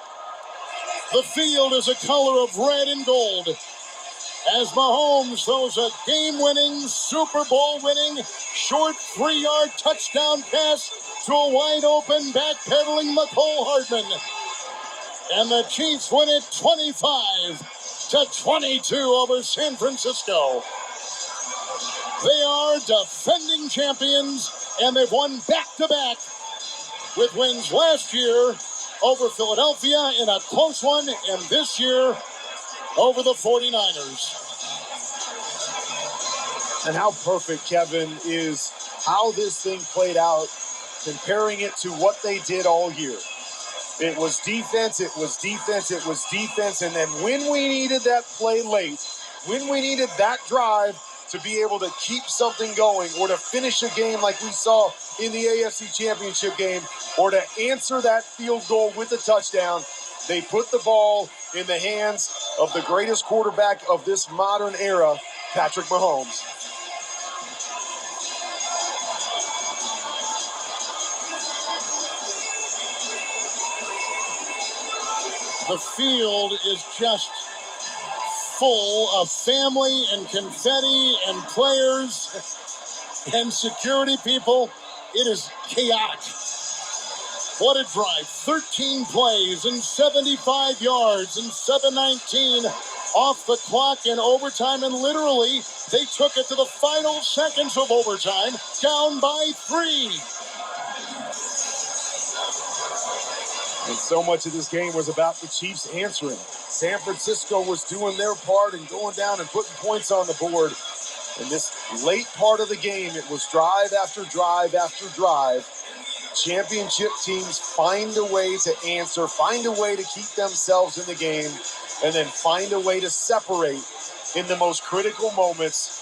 The field is a color of red and gold as Mahomes throws a game-winning, Super Bowl-winning, short 3-yard touchdown pass to a wide-open, backpedaling McCole Hardman. And the Chiefs win it 25-22 over San Francisco. They are defending champions, and they've won back-to-back with wins last year over Philadelphia in a close one, and this year over the 49ers. And how perfect, Kevin, is how this thing played out, comparing it to what they did all year. It was defense, it was defense, it was defense, and then when we needed that play late, when we needed that drive to be able to keep something going or to finish a game like we saw in the AFC Championship game or to answer that field goal with a touchdown, they put the ball in the hands of the greatest quarterback of this modern era, Patrick Mahomes. The field is just full of family and confetti and players and security people. It is chaotic. What a drive. 13 plays and 75 yards and 7:19 off the clock in overtime. And literally, they took it to the final seconds of overtime, down by 3. And so much of this game was about the Chiefs answering. San Francisco was doing their part and going down and putting points on the board. In this late part of the game, it was drive after drive after drive. Championship teams find a way to answer, find a way to keep themselves in the game, and then find a way to separate in the most critical moments.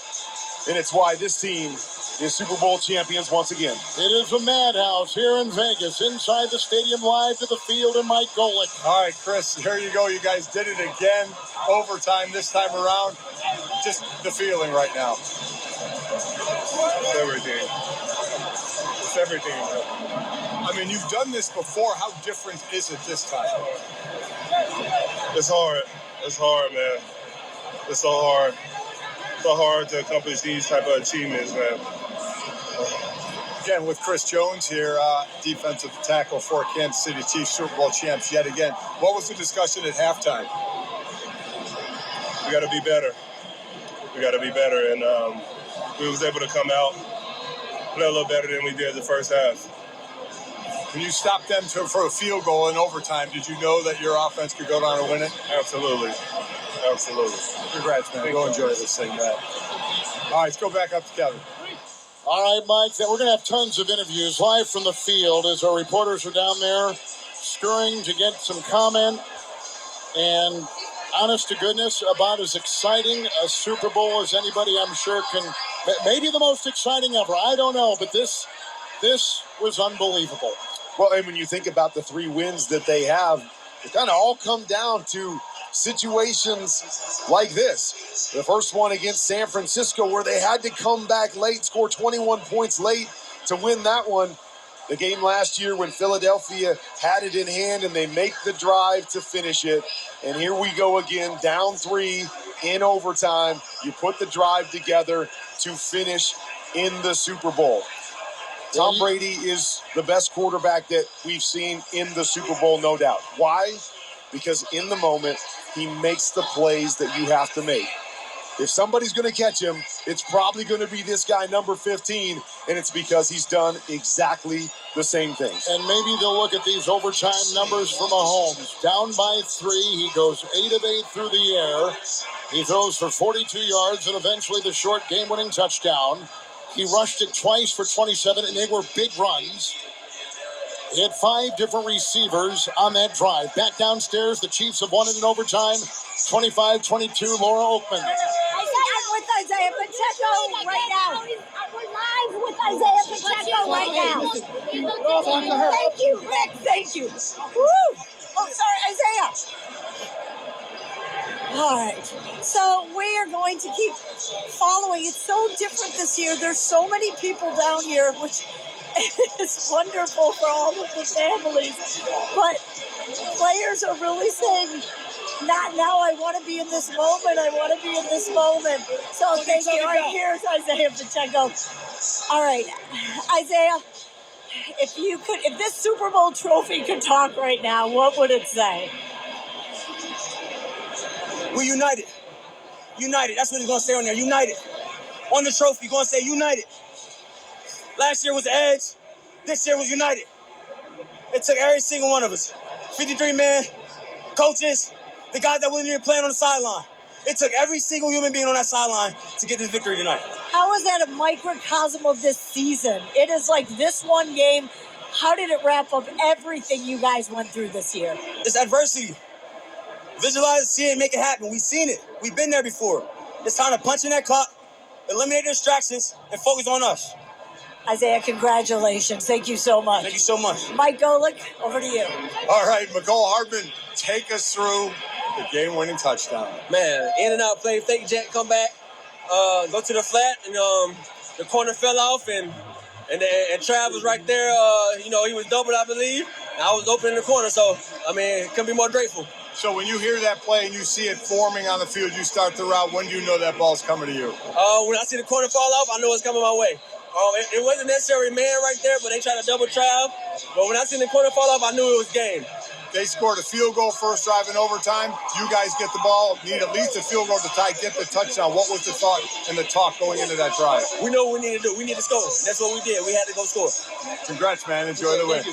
And it's why this team is Super Bowl champions once again. It is a madhouse here in Vegas. Inside the stadium, live to the field, and Mike Golick. All right, Chris, here you go. You guys did it again. Overtime this time around. Just the feeling right now. It's everything. It's everything. I mean, you've done this before. How different is it this time? It's hard. It's hard, man. It's so hard. It's so hard to accomplish these type of achievements, man. Again, with Chris Jones here, defensive tackle for Kansas City Chiefs, Super Bowl champs yet again. What was the discussion at halftime? We got to be better. We got to be better, and we was able to come out, play a little better than we did the first half. When you stopped them for a field goal in overtime, did you know that your offense could go down and win it? Absolutely. Absolutely. Congrats, man. Go enjoy this thing, man. All right, let's go back up to Kevin. All right, Mike, we're going to have tons of interviews live from the field as our reporters are down there scurrying to get some comment. And honest to goodness, about as exciting a Super Bowl as anybody I'm sure can, maybe the most exciting ever. I don't know, but this was unbelievable. Well, and when you think about the 3 wins that they have, it kind of all come down to situations like this. The first one against San Francisco where they had to come back late, score 21 points late to win that one. The game last year when Philadelphia had it in hand and they make the drive to finish it. And here we go again, down 3 in overtime. You put the drive together to finish in the Super Bowl. Tom Brady is the best quarterback that we've seen in the Super Bowl, no doubt. Why? Because in the moment, he makes the plays that you have to make. If somebody's going to catch him, it's probably going to be this guy, number 15, and it's because he's done exactly the same things. And maybe they'll look at these overtime numbers for Mahomes. Down by 3, he goes 8 of 8 through the air. He throws for 42 yards and eventually the short game-winning touchdown. He rushed it twice for 27, and they were big runs. He had 5 different receivers on that drive. Back downstairs, the Chiefs have won it in overtime, 25-22, Laura Oakman. I'm with Isaiah Pacheco right now. We're live with Isaiah Pacheco right now. Thank you, Rick. Thank you. Woo! Oh, sorry, Isaiah. All right. So we are going to keep following. It's so different this year. There's so many people down here, which is wonderful for all of the families. But players are really saying, not now, I want to be in this moment. I want to be in this moment. So thank you. All right, here's Isaiah Pacheco. All right, Isaiah, if this Super Bowl trophy could talk right now, what would it say? We're united. United. That's what he's going to say on there. United. On the trophy, he's going to say united. Last year was the edge. This year was united. It took every single one of us. 53 men, coaches, the guys that wasn't even playing on the sideline. It took every single human being on that sideline to get this victory tonight. How is that a microcosm of this season? It is like this one game. How did it wrap up everything you guys went through this year? It's adversity. Visualize it, see it, make it happen. We've seen it. We've been there before. It's time to punch in that clock, eliminate the distractions, and focus on us. Isaiah, congratulations. Thank you so much. Thank you so much. Mike Golick, over to you. All right, Mecole Hardman, take us through the game-winning touchdown. Man, in and out play, fake jet, come back, go to the flat, and the corner fell off, and Trav was right there. He was doubled, I believe. And I was open in the corner, so, couldn't be more grateful. So when you hear that play and you see it forming on the field, you start the route. When do you know that ball's coming to you? When I see the corner fall off, I know it's coming my way. It wasn't necessarily man right there, but they tried to double Trav. But when I seen the corner fall off, I knew it was game. They scored a field goal first drive in overtime. You guys get the ball, need at least a field goal to tie, get the touchdown. What was the thought and the talk going into that drive? We know what we need to do. We need to score. That's what we did. We had to go score. Congrats, man. Enjoy the win.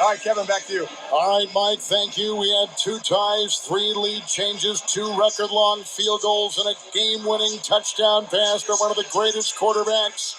All right, Kevin, back to you. All right, Mike, thank you. We had 2 ties, 3 lead changes, 2 record-long field goals, and a game-winning touchdown pass by one of the greatest quarterbacks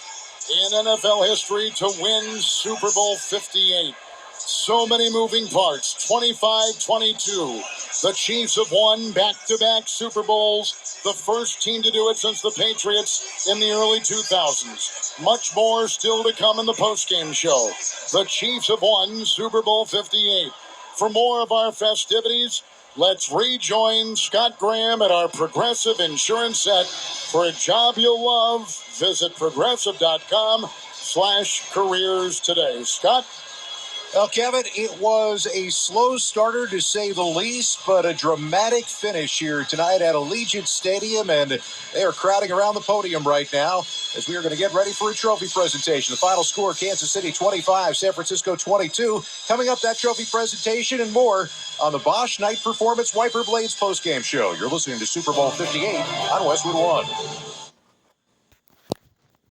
in NFL history to win Super Bowl 58. So many moving parts, 25-22. The Chiefs have won back-to-back Super Bowls, the first team to do it since the Patriots in the early 2000s. Much more still to come in the postgame show. The Chiefs have won Super Bowl 58. For more of our festivities, Let's rejoin Scott Graham at our Progressive Insurance Set. For a job you'll love, visit progressive.com/careers today. Scott? Well, Kevin, it was a slow starter to say the least, but a dramatic finish here tonight at Allegiant Stadium, and they are crowding around the podium right now as we are going to get ready for a trophy presentation. The final score, Kansas City 25, San Francisco 22. Coming up, that trophy presentation and more on the Bosch Night Performance Wiper Blades postgame show. You're listening to Super Bowl 58 on Westwood One.